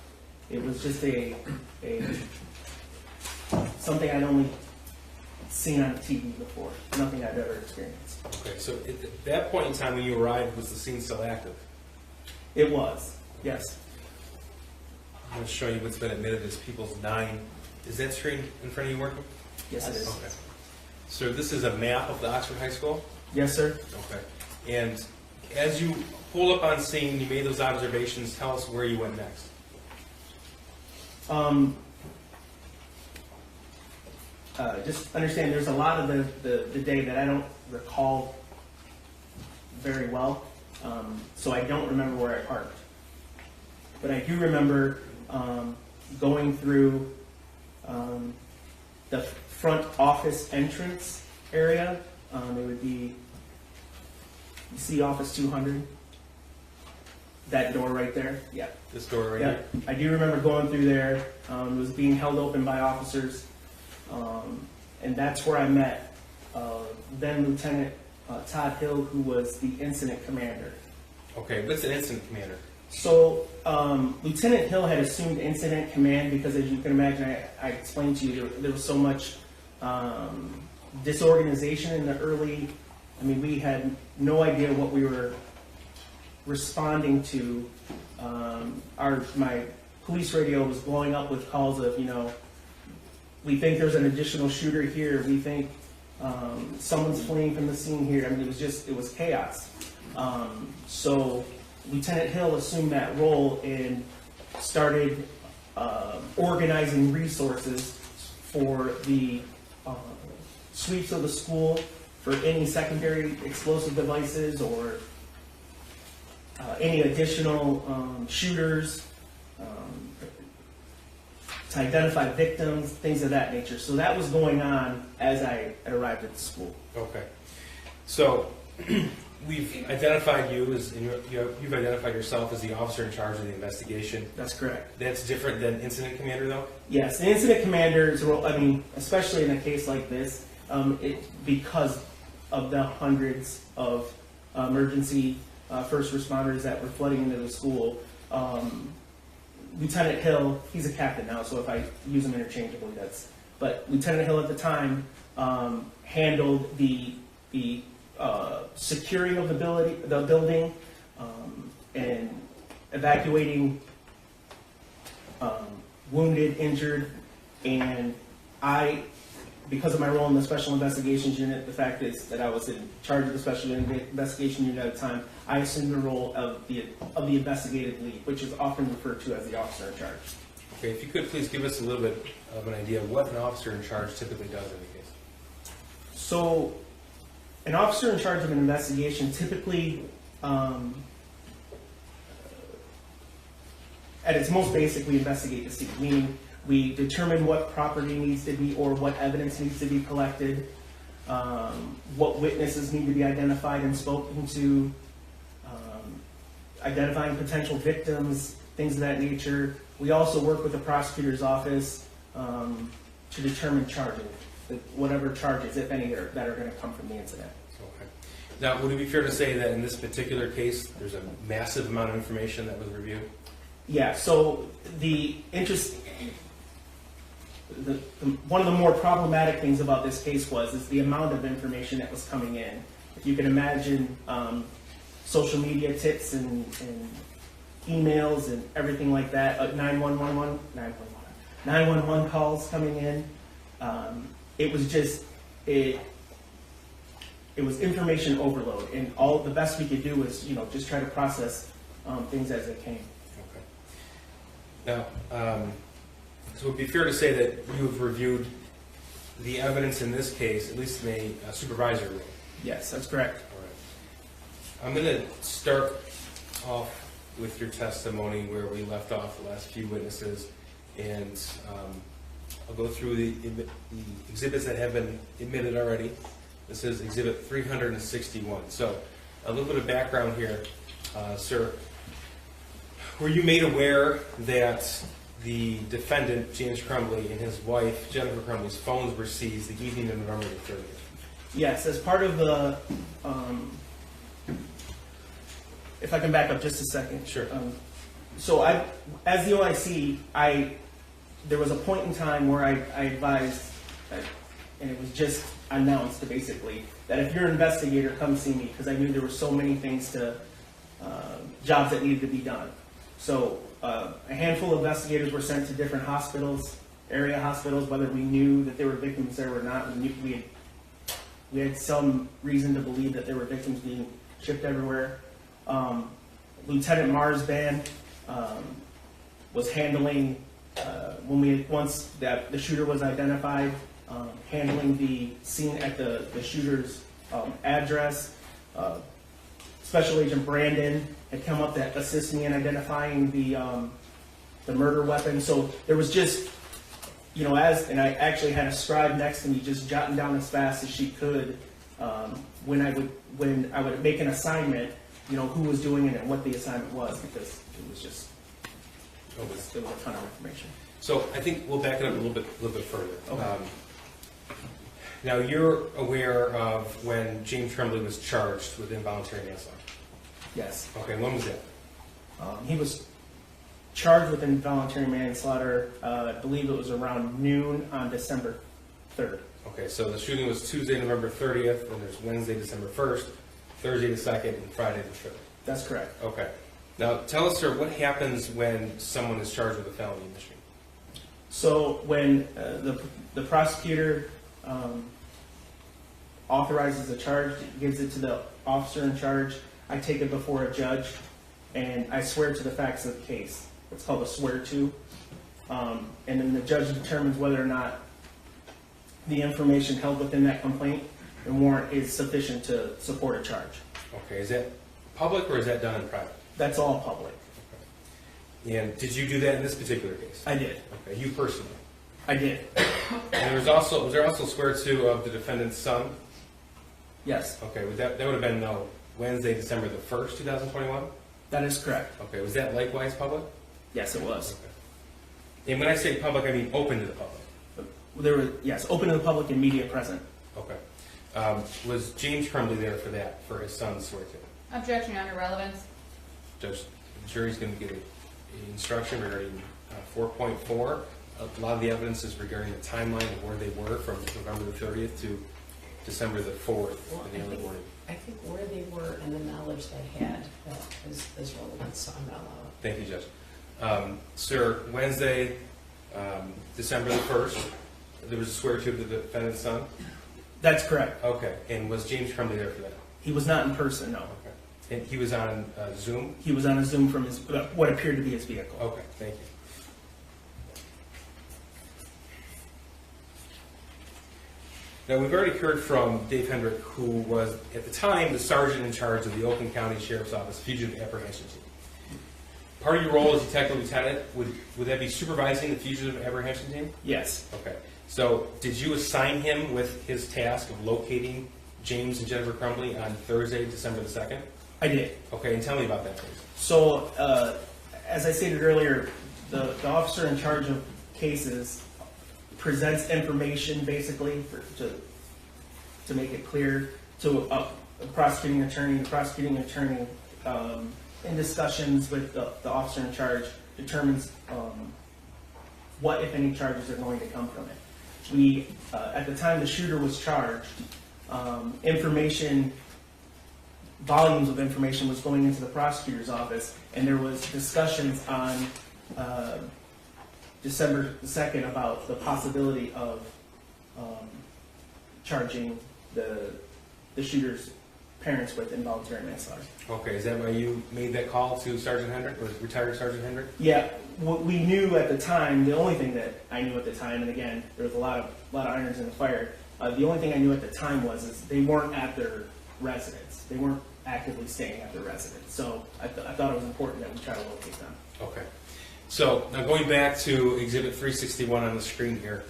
It was just a something I'd only seen on TV before, nothing I'd ever experienced. Okay, so at that point in time when you arrived, was the scene still active? It was, yes. I'm going to show you what's been admitted as People's 9. Is that screen in front of you working? Yes, it is. Okay. So this is a map of the Oxford High School? Yes, sir. Okay. And as you pulled up on scene, you made those observations. Tell us where you went next. Just understand there's a lot of the day that I don't recall very well, so I don't remember where I parked. But I do remember going through the front office entrance area. It would be, you see office 200? That door right there? Yeah. This door right Yeah, here? I do remember going through there. It was being held open by officers. And that's where I met then Lieutenant Todd Hill, who was the incident commander. Okay, what's an incident commander? So Lieutenant Hill had assumed incident command because, as you can imagine, I explained to you, there was so much disorganization in the early, I mean, we had no idea what we were responding to. My police radio was blowing up with calls of, we think there's an additional shooter here. We think someone's fleeing from the scene here. I mean, it was chaos. So Lieutenant Hill assumed that role and started organizing resources for the sweeps of the school, for any secondary explosive devices or any additional shooters, to identify victims, things of that nature. So that was going on as I arrived at the school. Okay. So we've identified you as, you've identified yourself as the officer in charge of the investigation. That's correct. That's different than incident commander, though? Yes, the incident commander's role, I mean, especially in a case like this, because of the hundreds of emergency first responders that were flooding into the school, Lieutenant Hill, he's a captain now, so if I use him interchangeably, but Lieutenant Hill at the time handled the securing of the building, and evacuating wounded, injured, and because of my role in the Special Investigations Unit, the fact is that I was in charge of the Special Investigation Unit at the time, I assumed the role of the investigative lead, which is often referred to as the officer in charge. Okay, if you could please give us a little bit of an idea of what an officer in charge typically does in the case. So, an officer in charge of an investigation typically, at its most basic, we investigate the scene, meaning we determine what property needs to be, or what evidence needs to be collected, what witnesses need to be identified and spoken to, identifying potential victims, things of that nature. We also work with the prosecutor's office to determine charges, whatever charges, if any, that are going to come from the incident. Okay. Now, would it be fair to say that in this particular case, there's a massive amount of information that was reviewed? Yeah, so one of the more problematic things about this case is the amount of information that was coming in. If you can imagine social media tips and emails and everything like that, 911 calls coming in. It was information overload, and all the best we could do was just try to process things as they came. Okay. Now, so it would be fair to say that you have reviewed the evidence in this case, at least in a supervisory role. Yes, that's correct. All right. I'm going to start off with your testimony where we left off the last few witnesses, and I'll go through the exhibits that have been admitted already. This is Exhibit 361. So a little bit of background here, sir. Were you made aware that the defendant, James Crumbley, and his wife, Jennifer Crumbley's phones were seized the evening of November the 30th? Yes, as part of the, if I can back up just a second. Sure. So as the OIC, there was a point in time where I advised, and it was just announced basically, that if you're an investigator, come see me, because I knew there were so many things jobs that needed to be done. So a handful of investigators were sent to different hospitals, area hospitals, whether we knew that there were victims there or not. We had some reason to believe that there were victims being shipped everywhere. Lieutenant Marsban was handling, once the shooter was identified, handling the scene at the shooter's address. Special Agent Brandon had come up to assist me in identifying the murder weapon. So there was just, and I actually had a scribe next to me just jotting down as fast as she could when I would make an assignment, who was doing it and what the assignment was, because it was just, it was a ton of information. So I think we'll back it up a little bit further. Okay. Now you're aware of when James Crumbley was charged with involuntary manslaughter. Yes. Okay, when was that? He was charged with involuntary manslaughter, I believe it was around noon on December 3rd. Okay, so the shooting was Tuesday, November 30th, and there's Wednesday, December 1st, Thursday the 2nd, and Friday the 3rd. That's correct. Okay. Now tell us, sir, what happens when someone is charged with a felony in Michigan? So when the prosecutor authorizes a charge, gives it to the officer in charge, I take it before a judge, and I swear to the facts of the case. It's called a swear to. And then the judge determines whether or not the information held within that complaint and warrant is sufficient to support a charge. Okay, is that public or is that done in private? That's all public. Okay. And did you do that in this particular case? I did. Okay, you personally? I did. And was there also swear to of the defendant's son? Yes, Okay, that would have been Wednesday, December the 1st, 2021? that is correct. Okay, was that likewise public? Yes, it was. Okay. And when I say public, I mean open to the public? There were, yes, open to the public and media present. Okay. Was James Crumbley there for that, for his son's swear to? Objection, Your Honor, relevance. Judge, the jury's going to get an instruction regarding 4.4. A lot of the evidence is regarding the timeline of where they were from November the 30th to December the 4th in the early morning. I think where they were and the knowledge they had is relevant, so I'm not allowed. Thank you, Judge. Sir, Wednesday, December the 1st, there was a swear to of the defendant's son? That's correct. Okay, and was James Crumbley there for that? He was not in person, no. Okay. And he was on Zoom? He was on a Zoom from what appeared to be his vehicle. Okay, thank you. Now, we've already heard from Dave Hendrick, who was, at the time, the sergeant in charge of the Oakland County Sheriff's Office Fugitive Apprehension Team. Part of your role as detective lieutenant, would that be supervising the Fugitive Apprehension Team? Yes. Okay. So, did you assign him with his task of locating James and Jennifer Crumbley on Thursday, December the 2nd? I did. Okay, and tell me about that, please. So, as I stated earlier, the officer in charge of cases presents information basically to make it clear to a prosecuting attorney. The prosecuting attorney, in discussions with the officer in charge, determines what, if any, charges are going to come from it. We, at the time the shooter was charged, volumes of information was going into the prosecutor's office, and there was discussions on December the 2nd about the possibility of charging the shooter's parents with involuntary manslaughter. Okay, is that why you made that call to Sergeant Hendrick, or retired Sergeant Hendrick? Yeah, what we knew at the time, the only thing that I knew at the time, and again, there was a lot of irons in the fire, the only thing I knew at the time is they weren't at their residence. They weren't actively staying at their residence. So I thought it was important that we try to locate them. Okay. So now going back to Exhibit 361 on the screen here,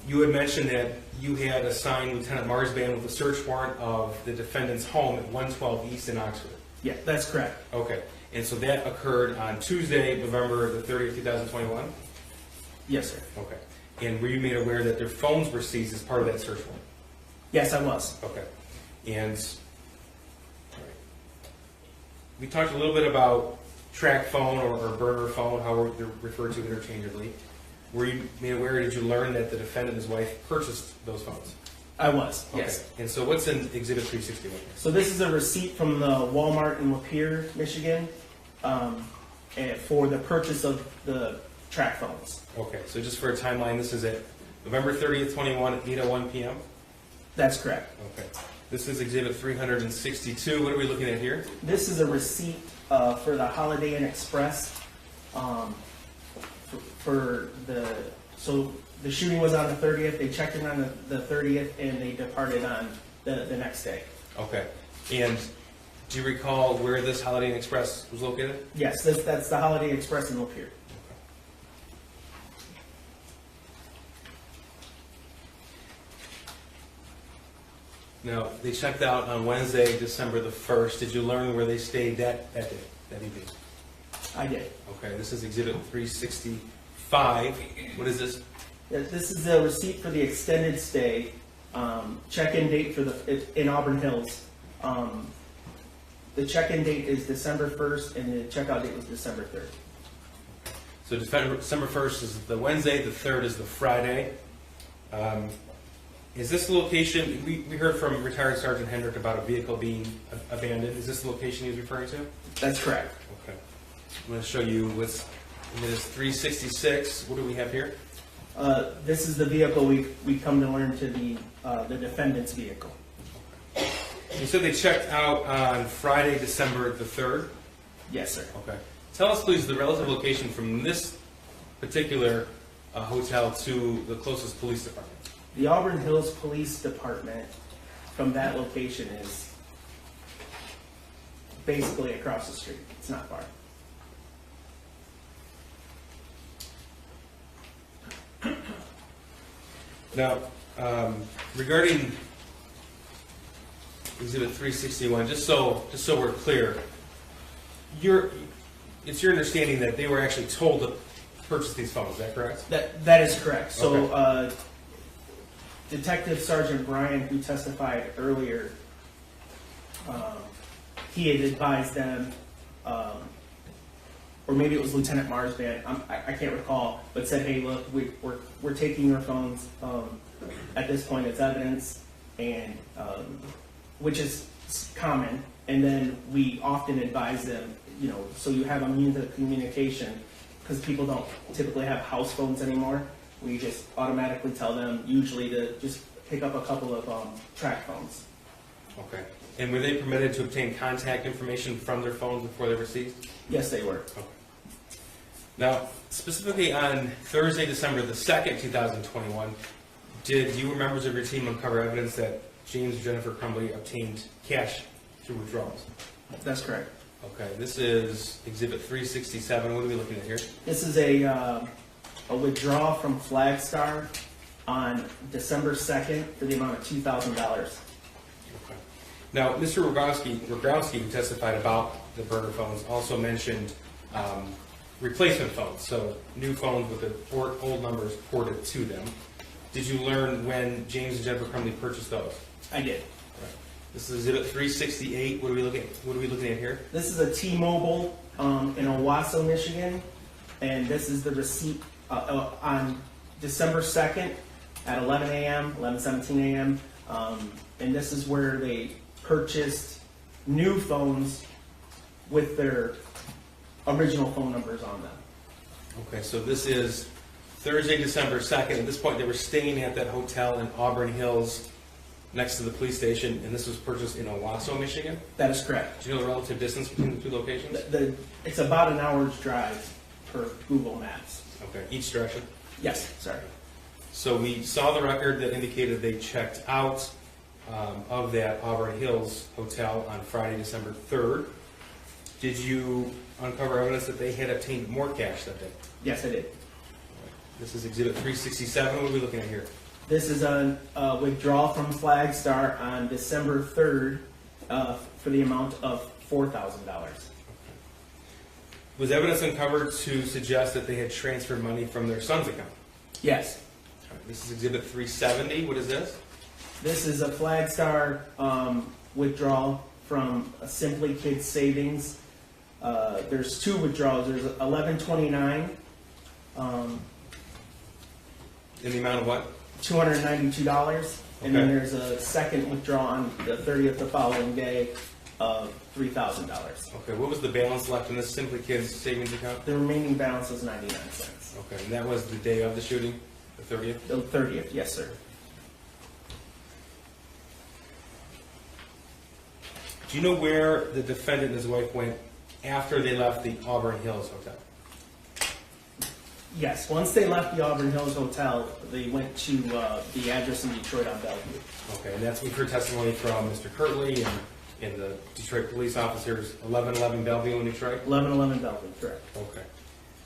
you had mentioned that you had assigned Lieutenant Marsban with a search warrant of the defendant's home at 112 East in Oxford. Yeah, that's correct. Okay. And so that occurred on Tuesday, November the 30th, 2021? Yes, sir. Okay. And were you made aware that their phones were seized as part of that search warrant? Yes, I was. Okay. And all right. We talked a little bit about track phone or burner phone, how they're referred to interchangeably. Were you made aware, did you learn that the defendant and his wife purchased those phones? I was, Okay. yes. And so what's in Exhibit 361? So this is a receipt from the Walmart in Lapeer, Michigan, and for the purchase of the track phones. Okay, so just for a timeline, this is at November 30th, 21, at 8:01 p.m.? That's correct. Okay. This is Exhibit 362. What are we looking at here? This is a receipt for the Holiday Inn Express. So the shooting was on the 30th. They checked in on the 30th, and they departed on the next day. Okay. And do you recall where this Holiday Inn Express was located? Yes, that's the Holiday Express in Lapeer. Now, they checked out on Wednesday, December the 1st. Did you learn where they stayed that day, that evening? I did. Okay, this is Exhibit 365. What is this? This is a receipt for the extended stay, check-in date in Auburn Hills. The check-in date is December 1st, and the checkout date was December 3rd. So December 1st is the Wednesday, the 3rd is the Friday. Is this the location, we heard from retired Sergeant Hendrick about a vehicle being abandoned. Is this the location he's referring to? That's correct. Okay. I'm going to show you what's, it is 366. What do we have here? This is the vehicle we come to learn to be the defendant's vehicle. You said they checked out on Friday, December the 3rd? Yes, sir. Okay. Tell us, please, the relative location from this particular hotel to the closest police department. The Auburn Hills Police Department from that location is basically across the street. It's not far. Now, regarding Exhibit 361, just so we're clear, it's your understanding that they were actually told to purchase these phones, is that correct? That is correct. So, Okay. Detective Sergeant Bryan, who testified earlier, he had advised them, or maybe it was Lieutenant Marsban, I can't recall, but said, "Hey, look, we're taking your phones. At this point, it's evidence, and which is common. And then we often advise them, so you have a means of communication, because people don't typically have house phones anymore. We just automatically tell them usually to just pick up a couple of track phones." Okay. And were they permitted to obtain contact information from their phones before they were seized? Yes, they were. Okay. Now, specifically on Thursday, December the 2nd, 2021, did you or members of your team uncover evidence that James and Jennifer Crumbley obtained cash through withdrawals? That's correct. Okay, this is Exhibit 367. What are we looking at here? This is a withdrawal from Flagstar on December 2nd for the amount of $2,000. Okay. Now, Mr. Rogowski, who testified about the burner phones, also mentioned replacement phones, so new phones with the old numbers ported to them. Did you learn when James and Jennifer Crumbley purchased those? I did. Right. This is Exhibit 368. What are we looking at here? This is a T-Mobile in Owasso, Michigan, and this is the receipt on December 2nd at 11 a.m., 11:17 a.m., and this is where they purchased new phones with their original phone numbers on them. Okay, so this is Thursday, December 2nd. At this point, they were staying at that hotel in Auburn Hills next to the police station, and this was purchased in Owasso, Michigan? That is correct. Do you know the relative distance between the two locations? It's about an hour's drive per Google Maps. Okay, each direction? Yes, sorry. So we saw the record that indicated they checked out of that Auburn Hills hotel on Friday, December 3rd. Did you uncover evidence that they had obtained more cash that day? Yes, I did. This is Exhibit 367. What are we looking at here? This is a withdrawal from Flagstar on December 3rd for the amount of $4,000. Was evidence uncovered to suggest that they had transferred money from their son's account? Yes. This is Exhibit 370. What is this? This is a Flagstar withdrawal from a Simply Kids Savings There's two withdrawals. There's 1129, In the amount of what? $292, and then Okay. there's a second withdrawal on the 30th the following day of $3,000. Okay, what was the balance left in this Simply Kids savings account? The remaining balance is 99 cents. Okay, and that was the day of the shooting, the 30th? The 30th, yes, sir. Do you know where the defendant and his wife went after they left the Auburn Hills Hotel? Yes, once they left the Auburn Hills Hotel, they went to the address in Detroit on Bellevue. Okay, and that's, we've heard testimony from Mr. Kirtley and the Detroit police officers, 1111 Bellevue in Detroit? 1111 Bellevue, correct. Okay.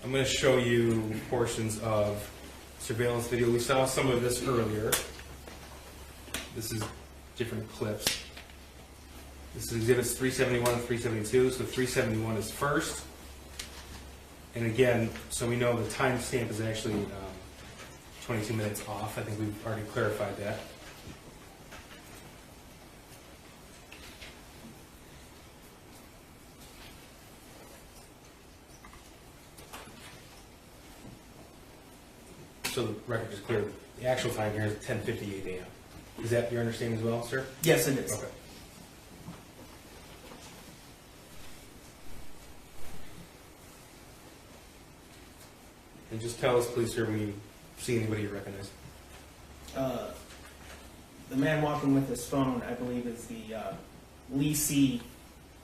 I'm going to show you portions of surveillance video. We saw some of this earlier. This is different clips. This is exhibits 371 and 372. So 371 is first. And again, so we know the timestamp is actually 22 minutes off. I think we've already clarified that. So the record is clear. The actual time here is 10:58 a.m. Is that your understanding as well, sir? Yes, it is. Okay. And just tell us, please, sir, when you see anybody you recognize. The man walking with his phone, I believe, is the leasee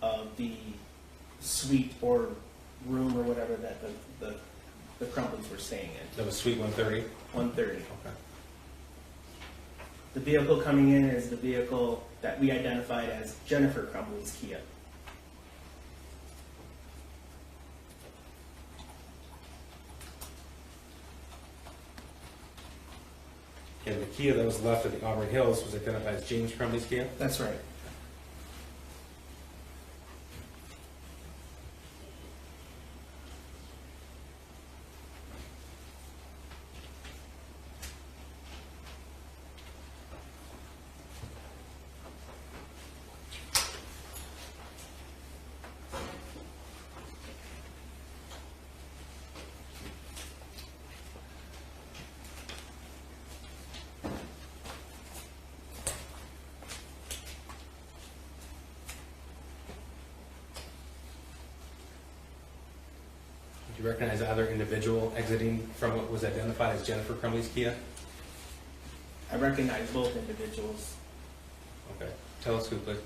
of the suite or room or whatever that the Crumbleys were staying in. That was Suite 130. 130. Okay. The vehicle coming in is the vehicle that we identified as Jennifer Crumbley's Kia. And the Kia that was left at the Auburn Hills was identified as James Crumbley's Kia. That's right. Do you recognize either individual exiting from what was identified as Jennifer Crumbley's Kia? I recognize both individuals, Okay. Tell us who, please.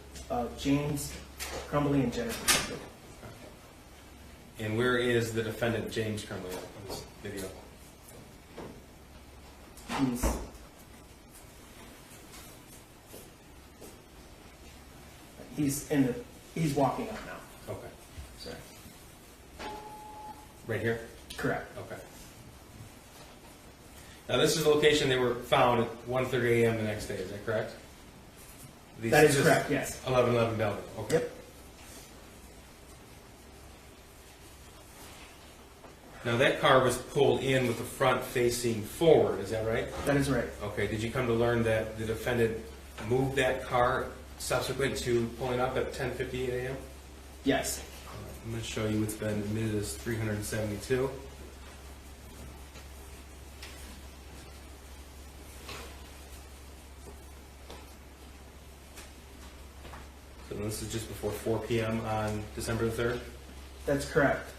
James Crumbley and Jennifer Crumbley. And where is the defendant, James Crumbley, on this video? He's walking up now. Okay. Sorry. Right here? Correct. Okay. Now, this is the location they were found at 1:30 a.m. the next day, is that correct? That is correct, yes. 1111 Bellevue, okay. Yep. Now, that car was pulled in with the front facing forward, is that right? That is right. Okay, did you come to learn that the defendant moved that car subsequent to pulling up at 10:58 a.m.? Yes. I'm going to show you what's been admitted as 372. So this is just before 4 p.m. on December the 3rd? That's correct.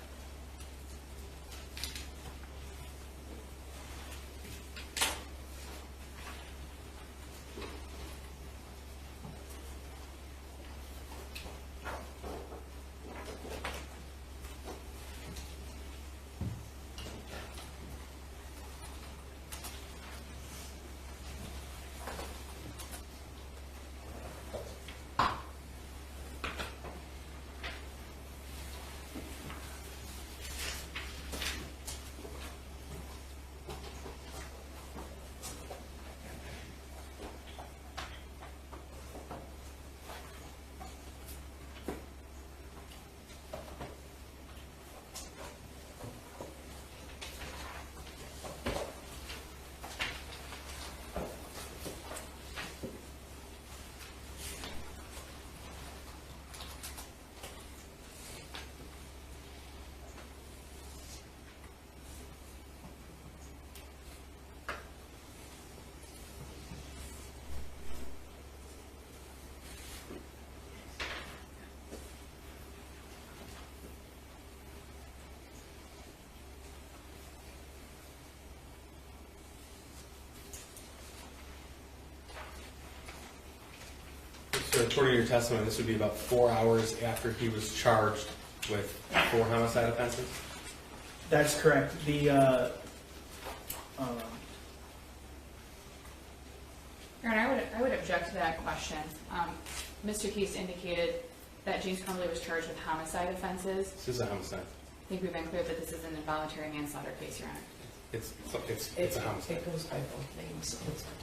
according to your testimony, this would be about 4 hours after he was charged with 4 homicide offenses? That's correct. Aaron, I would object to that question. Mr. Keast indicated that James Crumbley was charged with homicide offenses. This is a homicide. I think we've been clear that this is an involuntary manslaughter case, Your Honor. It's a homicide. It goes by both names.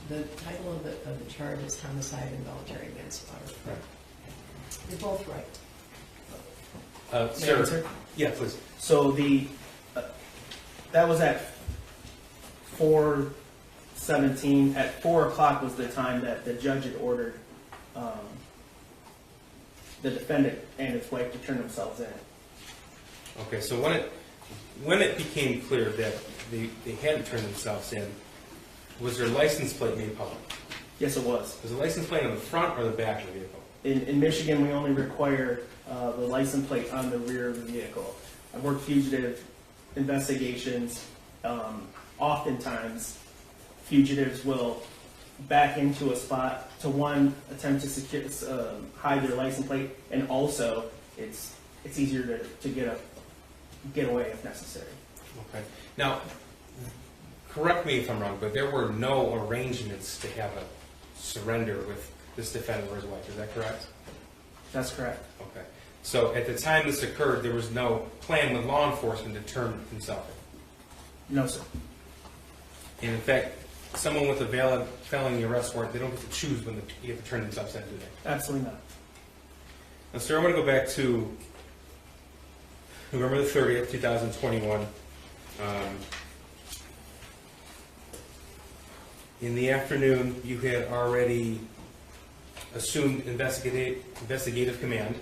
The title of the charge is homicide and involuntary manslaughter. Right. You're both right. May I Sir, answer? yeah, please. So that was at 4:17. At 4 o'clock was the time that the judge had ordered the defendant and his wife to turn themselves in. Okay, so when it became clear that they hadn't turned themselves in, was their license plate made public? Yes, it was. Was the license plate on the front or the back of the vehicle? In Michigan, we only require the license plate on the rear of the vehicle. I've worked fugitive investigations. Oftentimes, fugitives will back into a spot to, one, attempt to hide their license plate, and also it's easier to get away if necessary. Okay. Now, correct me if I'm wrong, but there were no arrangements to have a surrender with this defendant or his wife. Is that correct? That's correct. Okay. So at the time this occurred, there was no plan with law enforcement to turn himself in? No, sir. And in fact, someone with a valid felony arrest warrant, they don't get to choose when you have to turn themselves in, do they? Absolutely not. Now, sir, I want to go back to November the 30th, 2021. In the afternoon, you had already assumed investigative command.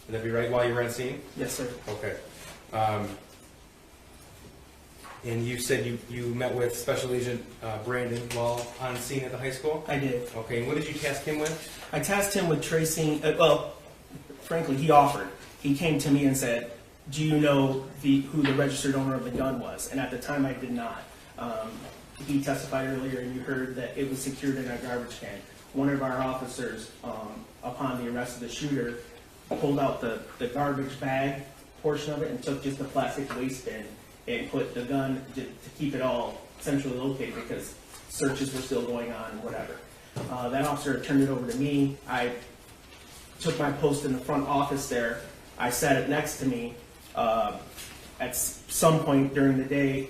Would that be right, while you were on scene? Yes, sir. Okay. And you said you met with Special Agent Brandon while on scene at the high school? I did. Okay, and what did you task him with? I tasked him with tracing, frankly, he offered. He came to me and said, do you know who the registered owner of the gun was? And at the time, I did not. He testified earlier, and you heard that it was secured in a garbage can. One of our officers, upon the arrest of the shooter, pulled out the garbage bag portion of it and took just the plastic waste bin and put the gun to keep it all centrally located because searches were still going on and whatever. That officer turned it over to me. I took my post in the front office there. I sat it next to me. At some point during the day,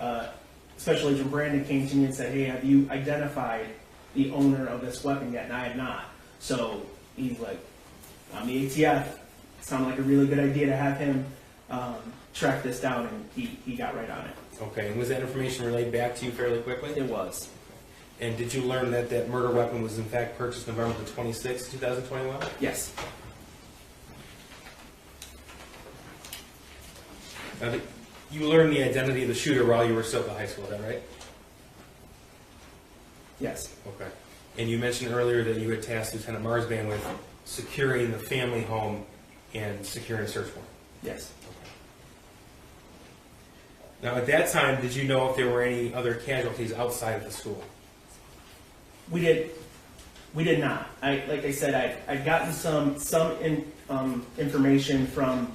Special Agent Brandon came to me and said, hey, have you identified the owner of this weapon yet? And I had not. So he's like, I'm the ATF. Sounded like a really good idea to have him track this down, and he got right on it. Okay, and was that information relayed back to you fairly quickly? It was. And did you learn that that murder weapon was in fact purchased November the 26th, 2021? Yes. Now, you learned the identity of the shooter while you were still at the high school, is that right? Yes. Okay. And you mentioned earlier that you had tasked Lieutenant Marsban with securing the family home and securing a search warrant. Yes. Now, at that time, did you know if there were any other casualties outside of the school? We did not. Like I said, I'd gotten some information from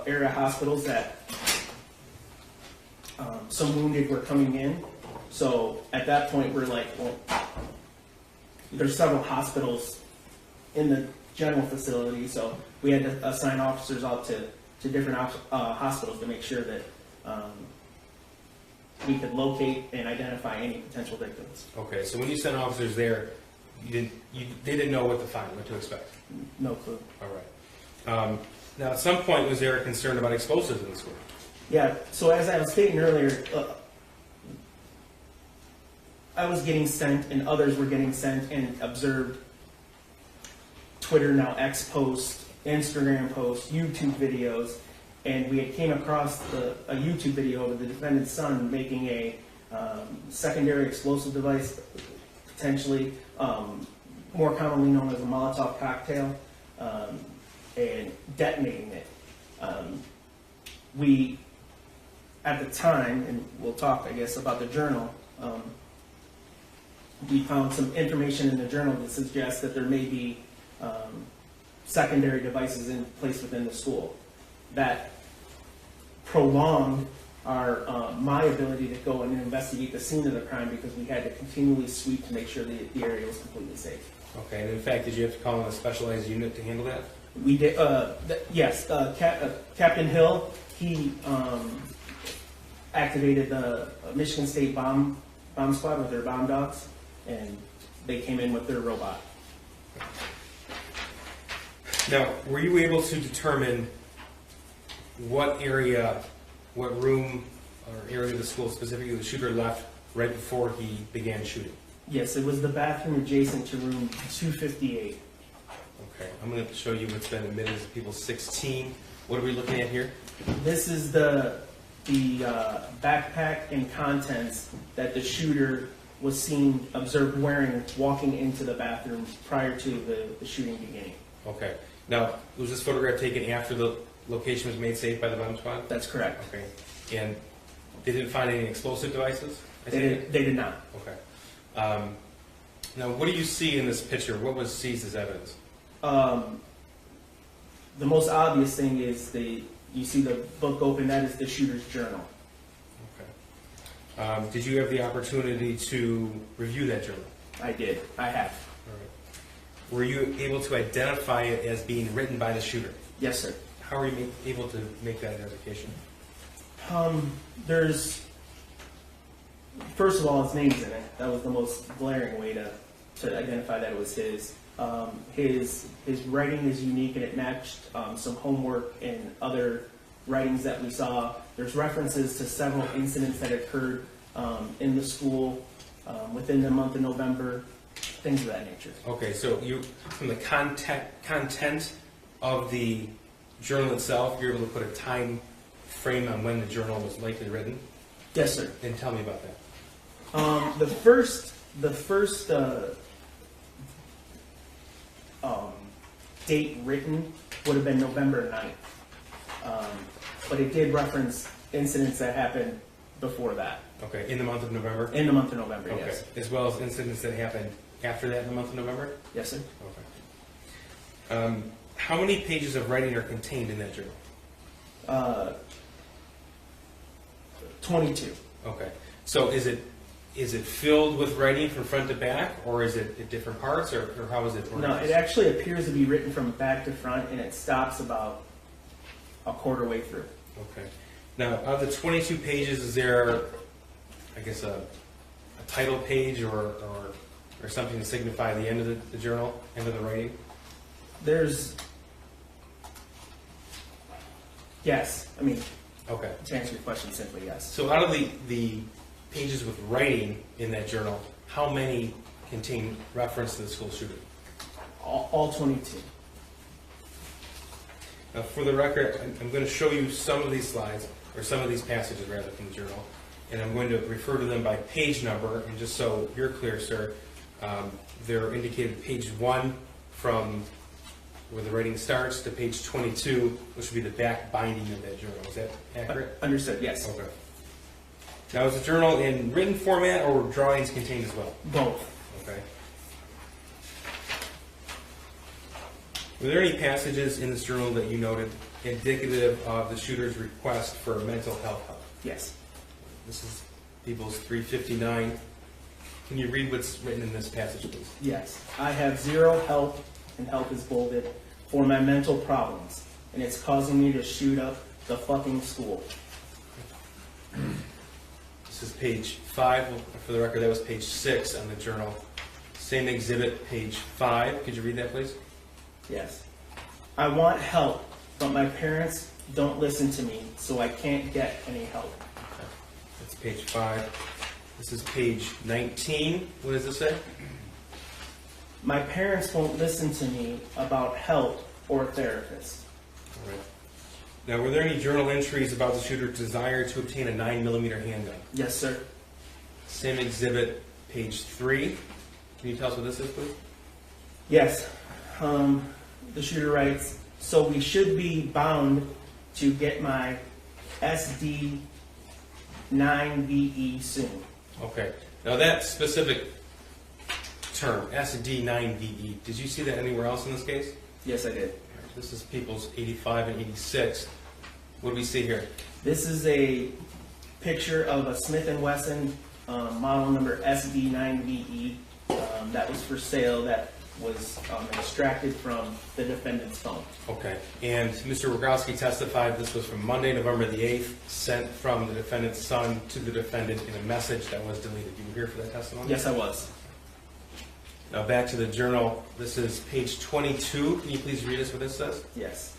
area hospitals that some wounded were coming in. So at that point, we're like, well, there's several hospitals in the general facility, so we had to assign officers out to different hospitals to make sure that we could locate and identify any potential victims. Okay, so when you sent officers there, they didn't know what to find, what to expect? No clue. All right. Now, at some point, was there a concern about explosives in the school? Yeah, so as I was stating earlier, I was getting sent and others were getting sent and observed Twitter, now X posts, Instagram posts, YouTube videos, and we had came across a YouTube video of the defendant's son making a secondary explosive device, potentially more commonly known as a Molotov cocktail, and detonating it. We, at the time, and we'll talk, I guess, about the journal, we found some information in the journal that suggests that there may be secondary devices in place within the school. That prolonged my ability to go and investigate the scene of the crime because we had to continually sweep to make sure the area was completely safe. Okay, and in fact, did you have to call in a specialized unit to handle that? We did, yes, Captain Hill, he activated the Michigan State bomb squad with their bomb dogs, and they came in with their robot. Now, were you able to determine what area, what room or area of the school specifically the shooter left right before he began shooting? Yes, it was the bathroom adjacent to room 258. Okay, I'm going to show you what's been admitted as people 16. What are we looking at here? This is the backpack and contents that the shooter was seen, observed wearing, walking into the bathroom prior to the shooting beginning. Okay. Now, was this photograph taken after the location was made safe by the bomb squad? That's correct. Okay. And they didn't find any explosive devices? They did not. Okay. Now, what do you see in this picture? What was seized as evidence? The most obvious thing is you see the book open, that is the shooter's journal. Okay. Did you have the opportunity to review that journal? I did. I have. All right. Were you able to identify it as being written by the shooter? Yes, sir. How are you able to make that identification? There's, first of all, his name's in it. That was the most glaring way to identify that it was his. His writing is unique and it matched some homework and other writings that we saw. There's references to several incidents that occurred in the school within the month of November, things of that nature. Okay, so you, from the content of the journal itself, you're able to put a time frame on when the journal was likely written? Yes, sir. And tell me about that. The first date written would have been November 9th. But it did reference incidents that happened before that. Okay, in the month of November? In the month of November, Okay, yes. as well as incidents that happened after that in the month of November? Yes, sir. Okay. How many pages of writing are contained in that journal? 22. Okay, so is it filled with writing from front to back, or is it at different parts, or how is it No, organized? it actually appears to be written from back to front, and it stops about a quarter way through. Okay. Now, of the 22 pages, is there, I guess, a title page or something to signify the end of the journal, end of the writing? There's, yes, I mean, Okay. to answer your question simply, yes. So out of the pages with writing in that journal, how many contain reference to the school shooting? All 22. Now, for the record, I'm going to show you some of these slides, or some of these passages rather from the journal, and I'm going to refer to them by page number, and just so you're clear, sir, they're indicated page 1 from where the writing starts to page 22, which would be the back binding of that journal. Is that accurate? Understood, yes. Okay. Now, is the journal in written format or were drawings contained as well? Both. Okay. Were there any passages in this journal that you noted indicative of the shooter's request for mental health help? Yes. This is People's 359. Can you read what's written in this passage, please? Yes. I have zero help, and help is bolded, for my mental problems, and it's causing me to shoot up the fucking school. This is page 5. For the record, that was page 6 on the journal. Same exhibit, page 5. Could you read that, please? Yes. I want help, but my parents don't listen to me, so I can't get any help. That's page 5. This is page 19. What does this say? My parents won't listen to me about help or a therapist. All right. Now, were there any journal entries about the shooter's desire to obtain a 9mm handgun? Yes, sir. Same exhibit, page 3. Can you tell us what this is, please? Yes. The shooter writes, so we should be bound to get my SD 9VE soon. Okay. Now, that specific term, SD9VE, did you see that anywhere else in this case? Yes, I did. This is people's 85 and 86. What do we see here? This is a picture of a Smith & Wesson model number SD9VE that was for sale, that was extracted from the defendant's phone. Okay, and Mr. Rogowski testified this was from Monday, November the 8th, sent from the defendant's son to the defendant in a message that was deleted. You were here for that testimony? Yes, I was. Now back to the journal. This is page 22. Can you please read us what this says? Yes.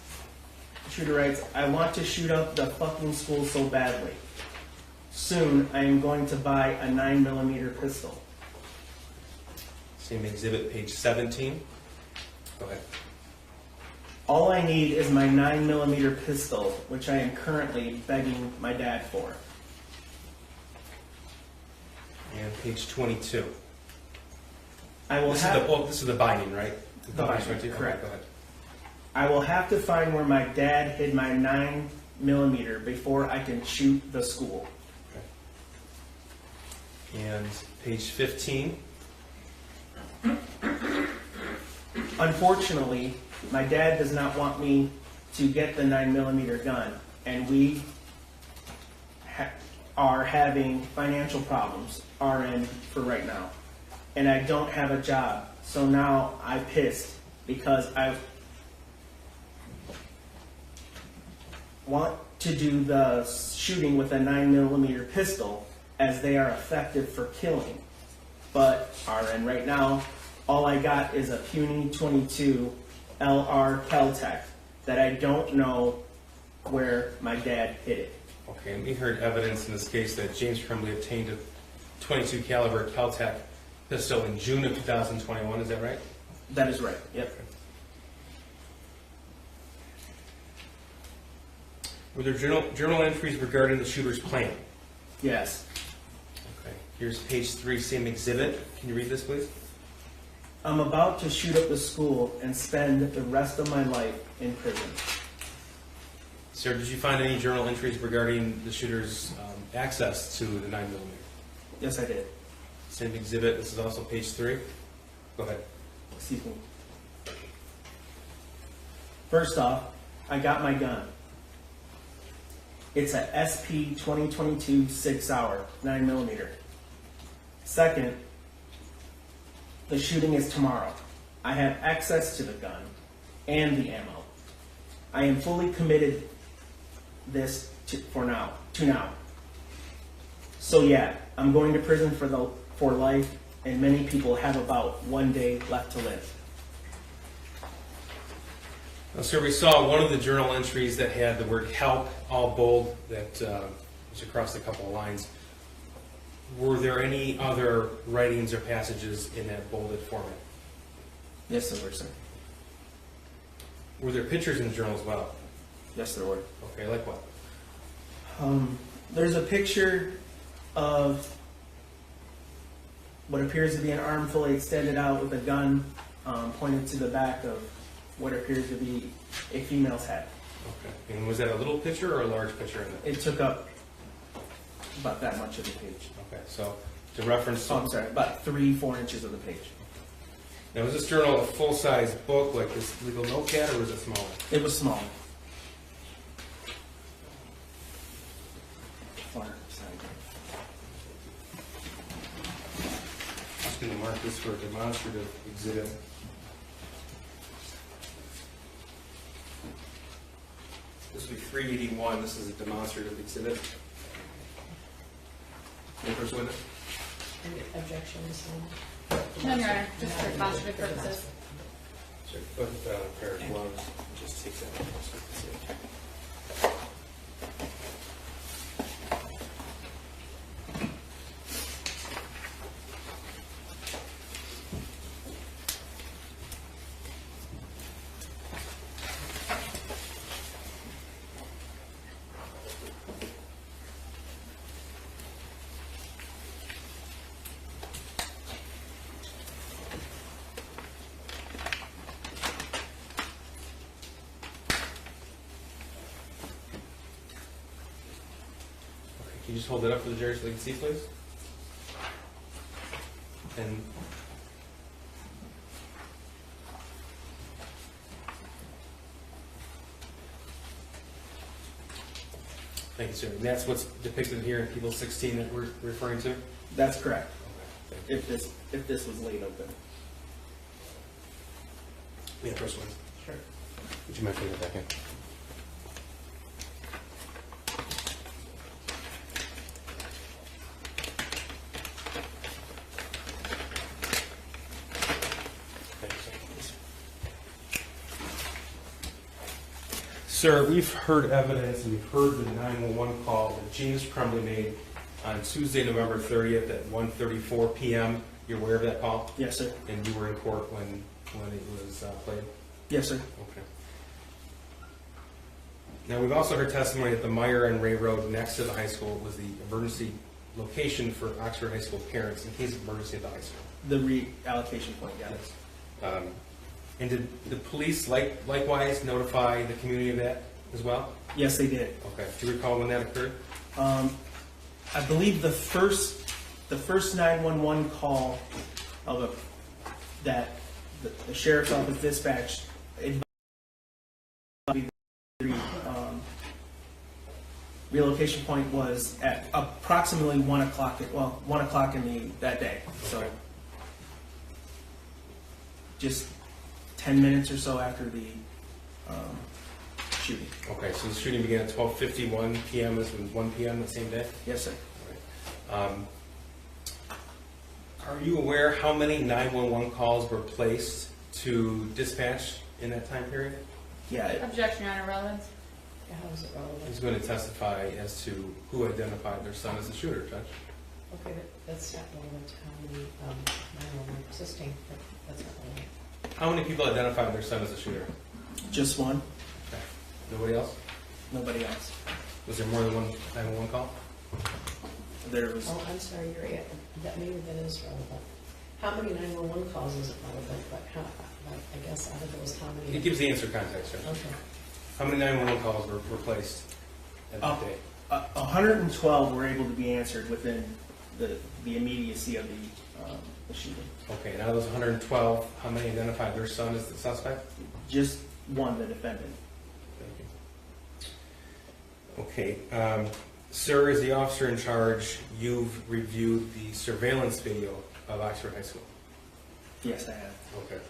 The shooter writes, "I want to shoot up the fucking school so badly. Soon I am going to buy a 9mm pistol. Same exhibit, page 17. Go ahead. All I need is my 9mm pistol, which I am currently begging my dad for." And page 22. I will This have, is the binding, right? The binding, 22? Okay, correct. go ahead. I will have to find where my dad hid my 9mm before I can shoot the school. Okay. And page 15. Unfortunately, my dad does not want me to get the 9mm gun, and we are having financial problems, our end, for right now. And I don't have a job, so now I'm pissed because I want to do the shooting with a 9mm pistol, as they are effective for killing. But our end right now, all I got is a puny 22 LR Keltec that I don't know where my dad hid it. Okay, and we heard evidence in this case that James Crumbley obtained a 22 caliber Keltec pistol in June of 2021. Is that right? That is right, yep. Were there journal entries regarding the shooter's plan? Yes. Okay. Here's page 3, same exhibit. Can you read this, please? I'm about to shoot up the school and spend the rest of my life in prison. Sir, did you find any journal entries regarding the shooter's access to the 9mm? Yes, I did. Same exhibit. This is also page 3. Go ahead. Excuse me. First off, I got my gun. It's a SP 2022 6-hour 9mm. Second, the shooting is tomorrow. I have access to the gun and the ammo. I am fully committed to now. So yeah, I'm going to prison for life, and many people have about 1 day left to live. Now, sir, we saw one of the journal entries that had the word help, all bold, that was across a couple of lines. Were there any other writings or passages in that bolded format? Yes, there were, sir. Were there pictures in the journal as well? Yes, there were. Okay, like what? There's a picture of what appears to be an arm fully extended out with a gun pointed to the back of what appears to be a female's head. Okay. And was that a little picture or a large picture in it? It took up about that much of the page. Okay, so to reference... Oh, I'm sorry, about 3-4 inches of the page. Now, was this journal a full-size book like this legal notepad, or was it smaller? It was small. Far side. Just going to mark this for a demonstrative exhibit. This will be 381. This is a demonstrative exhibit. Any first witness? Any objections? No, Your Honor, just for demonstrative purposes. Sure. Put a pair of gloves. Just take that off so we can see it. Can you just hold it up for the jury so they can see, please? And Thank you, sir. And that's what's depicted here in Table 16 that we're referring to? That's correct. Okay, thank you. If this was laid open. Yeah, first one. Sure. Would you mind putting it back in? Thank you, sir. Sir, we've heard evidence and we've heard the 911 call that James Crumbley made on Tuesday, November 30th at 1:34 p.m. You're aware of that call? Yes, sir. And you were in court when it was played? Yes, sir. Okay. Now, we've also heard testimony that the Meyer and Ray Road next to the high school was the emergency location for Oxford High School parents in case of emergency at the high school. The reallocation point, yes. And did the police likewise notify the community of that as well? Yes, they did. Okay. Do you recall when that occurred? I believe the first 911 call that the sheriff's office dispatched relocation point was at approximately 1 o'clock. 1 o'clock that day. So just 10 minutes or so after the shooting. Okay, so the shooting began at 12:51 p.m. This was 1 p.m. the same day? Yes, sir. Are you aware how many 911 calls were placed to dispatch in that time period? Yeah. Objection, Your Honor, relevance. Yeah, how is it relevant? He's going to testify as to who identified their son as the shooter, Judge. Okay, but that's not relevant to how many 911 existing, but that's not relevant. How many people identified their son as the shooter? Just one. Okay. Nobody else? Nobody else. Was there more than one 911 call? There was. Oh, I'm sorry, you're right. Maybe that is relevant. How many 911 calls isn't relevant, but I guess out of those, how many? It gives the answer context, Judge. Okay. How many 911 calls were placed at that day? 112 were able to be answered within the immediacy of the shooting. Okay, now those 112, how many identified their son as the suspect? Just one, the defendant. Thank you. Okay, sir, as the officer in charge, you've reviewed the surveillance video of Oxford High School. Yes, I have. Okay.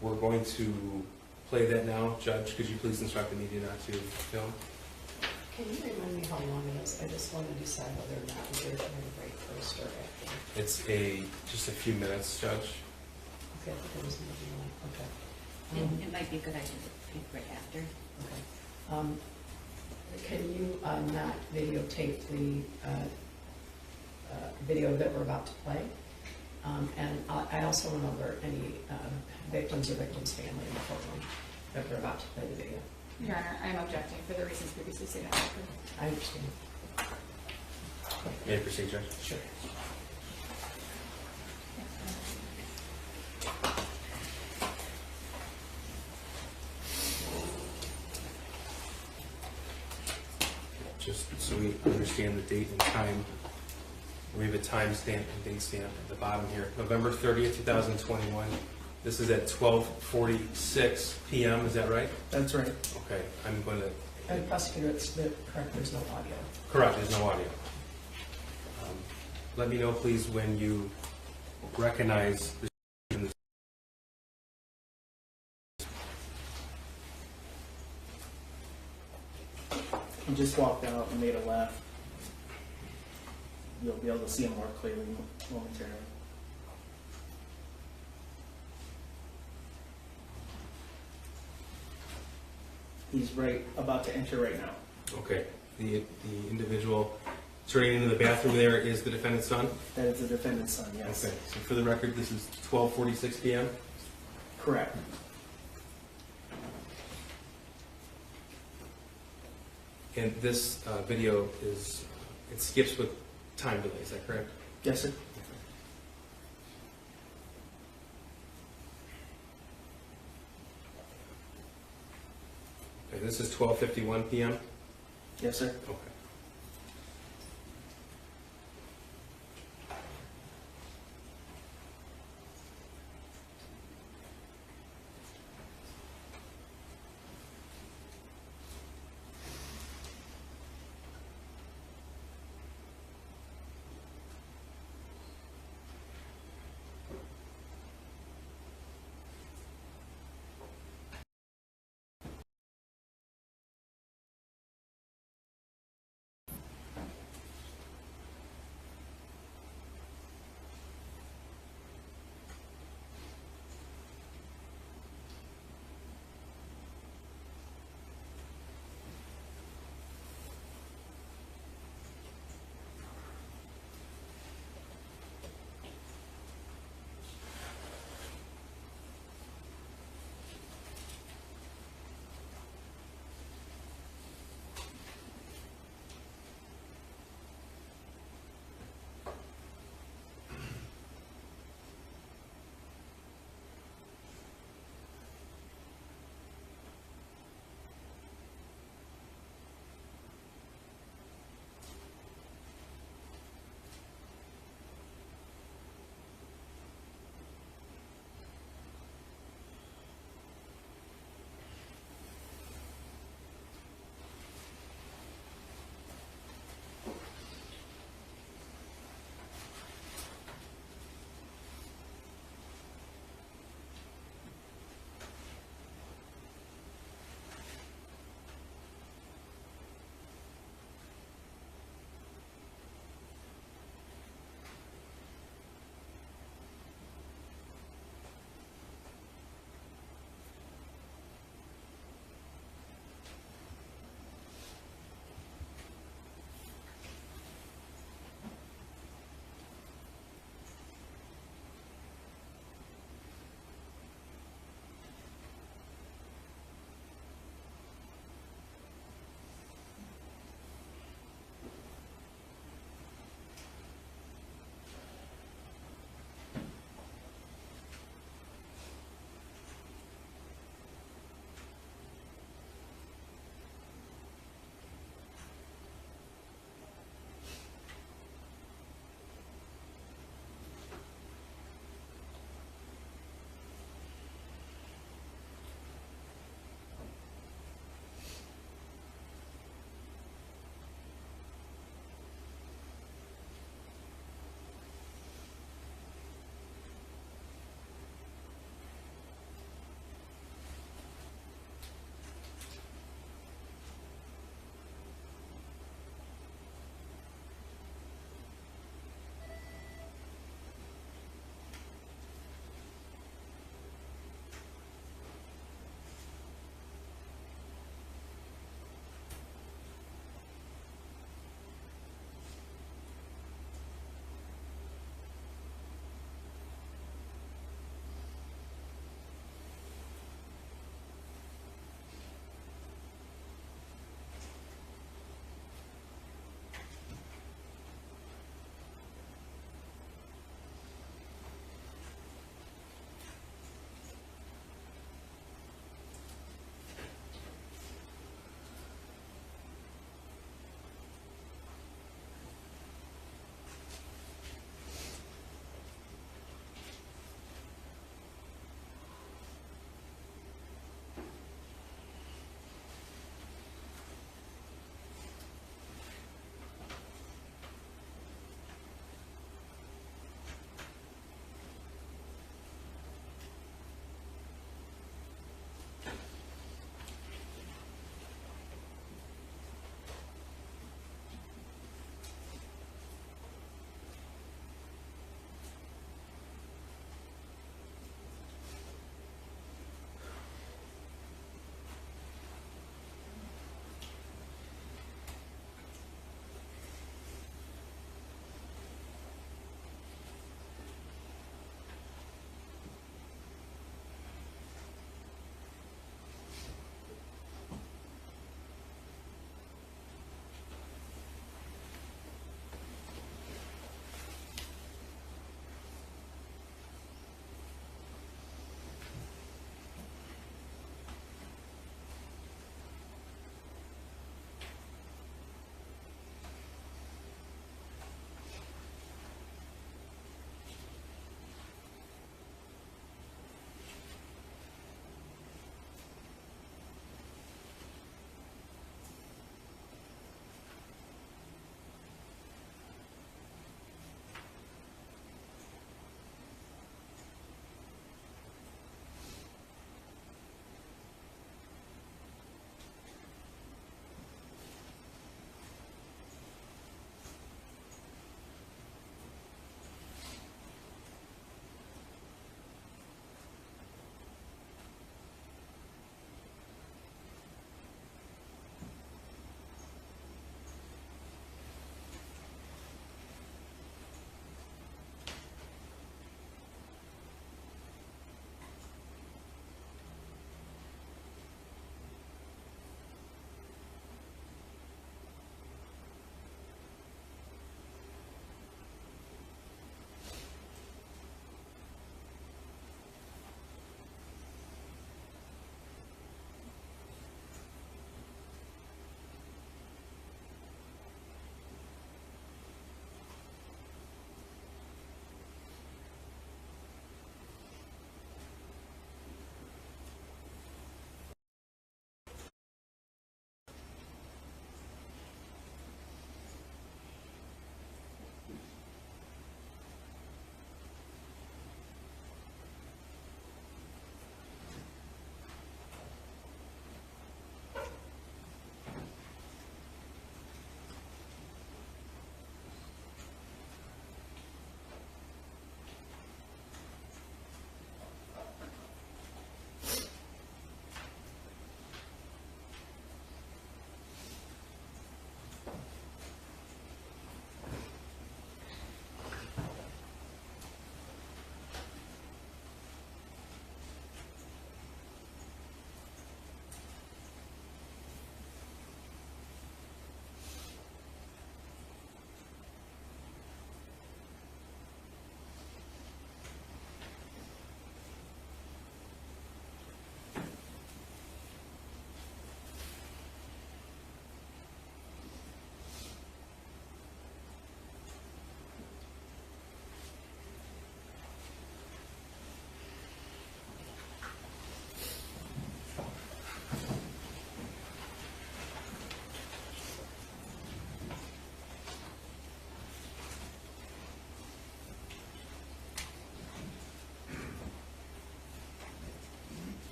We're going to play that now. Judge, could you please instruct the media not to film? Can you remind me how long it is? I just want to decide whether or not we're going to break first or after. It's just a few minutes, Judge. Okay, I think it was maybe one. Okay. It might be a good idea to pick right after. Okay. Can you not videotape the video that we're about to play? And I also want to alert any victims or victims' family in the courtroom that we're about to play the video. Your Honor, I'm objecting for the reasons previously stated. I understand. May I proceed, Judge? Sure. Just so we understand the date and time, we have a time stamp and date stamp at the bottom here. November 30th, 2021. This is at 12:46 p.m., is that right? That's right. Okay, I'm going to... And prosecutor, it's correct, there's no audio. Correct, there's no audio. Let me know, please, when you recognize the... He just walked out and made a left. You'll be able to see him more clearly momentarily. He's about to enter right now. Okay, the individual turning into the bathroom there is the defendant's son? That is the defendant's son, yes. Okay, so for the record, this is 12:46 p.m.? Correct. And this video it skips with time delay, is that correct? Yes, sir. Okay, this is 12:51 p.m.? Yes, sir. Okay.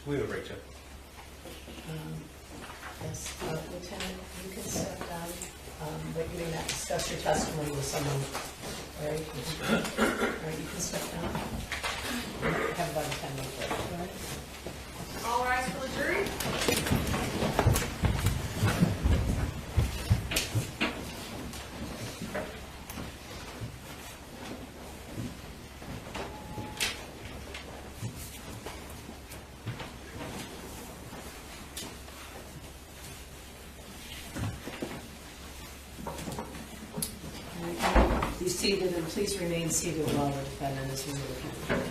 We have a break, Jeff. Yes, Lieutenant, you can step down, but you may not discuss your testimony with someone, right? All right, you can step down. We have about a 10-minute break, all right? All rise for the jury. Be seated and please remain seated while the defendant is removed.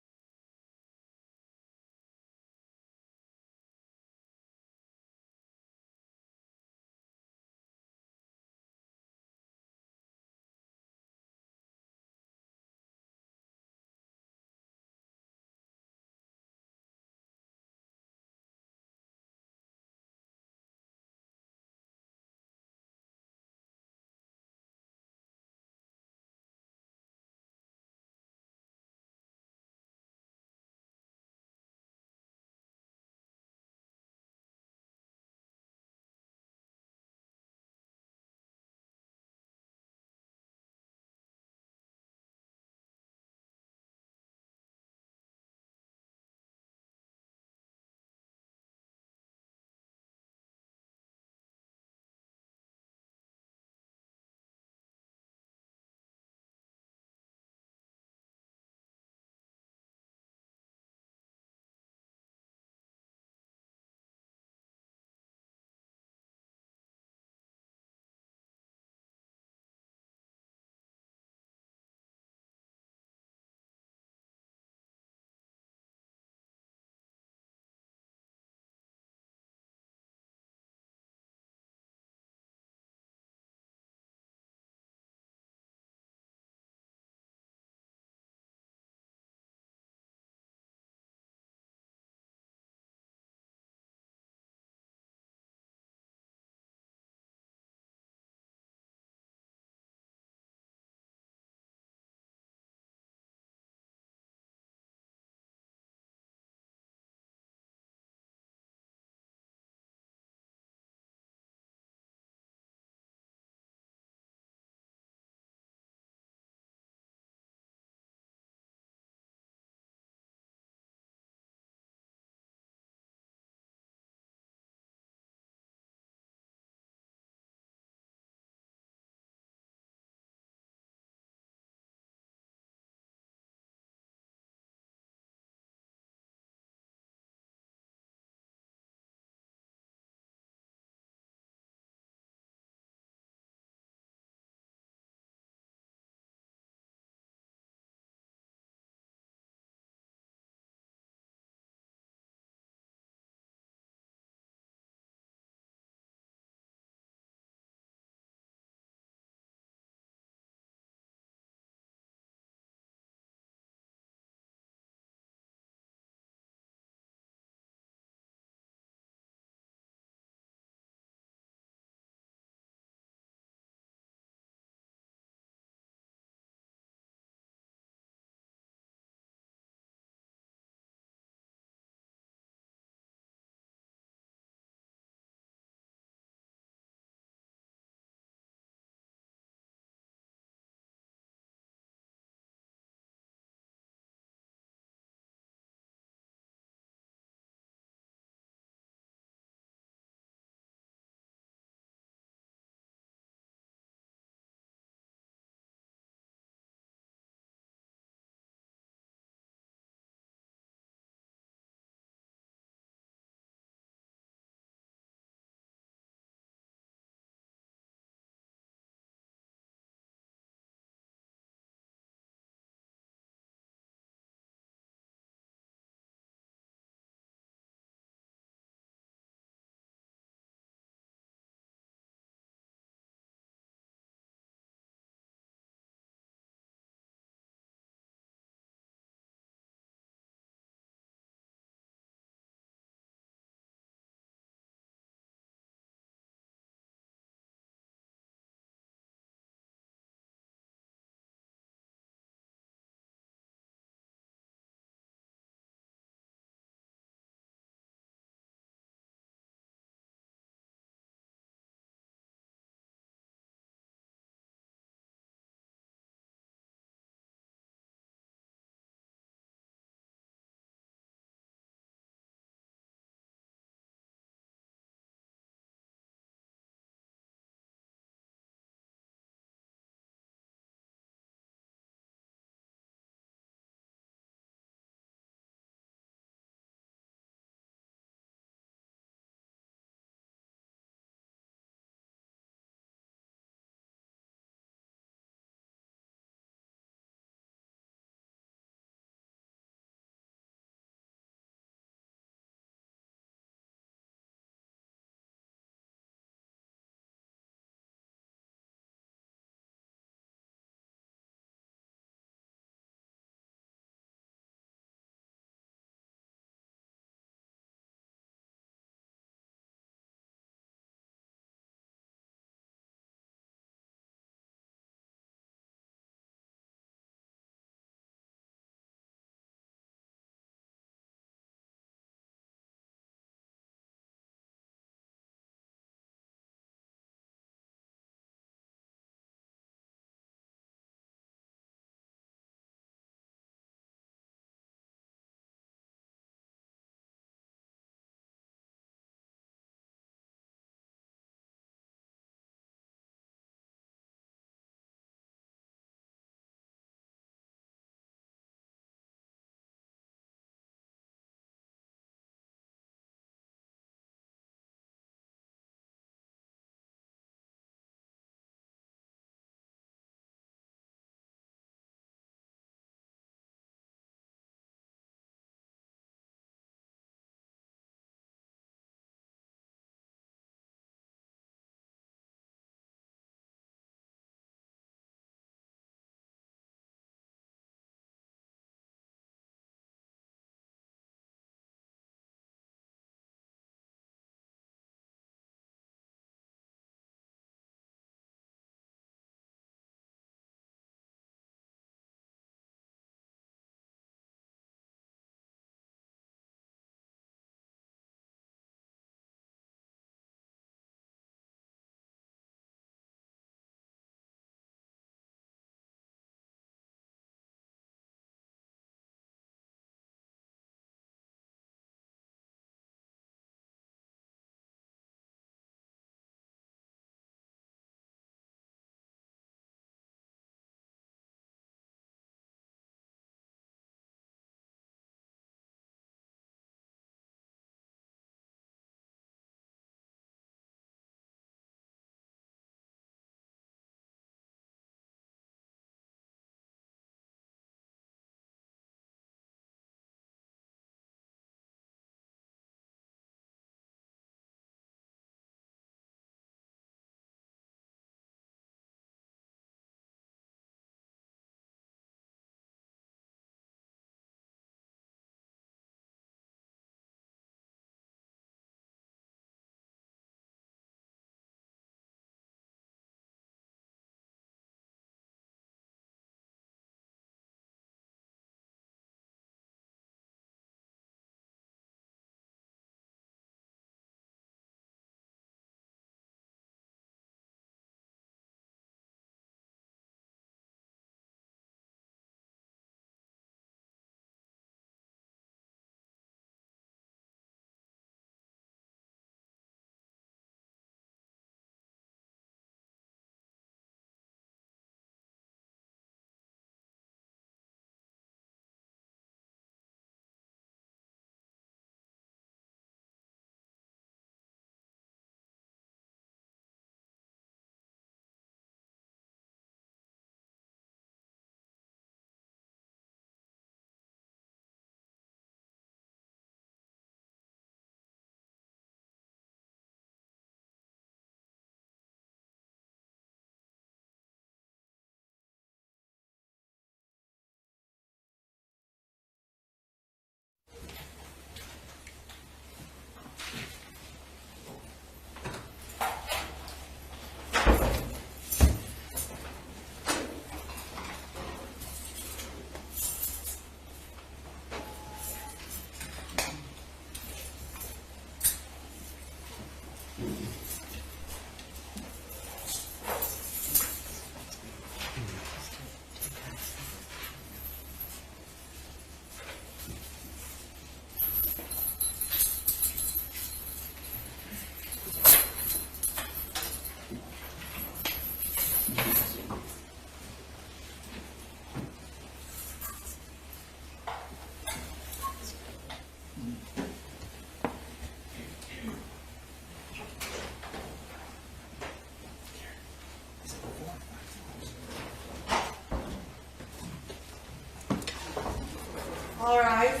All rise.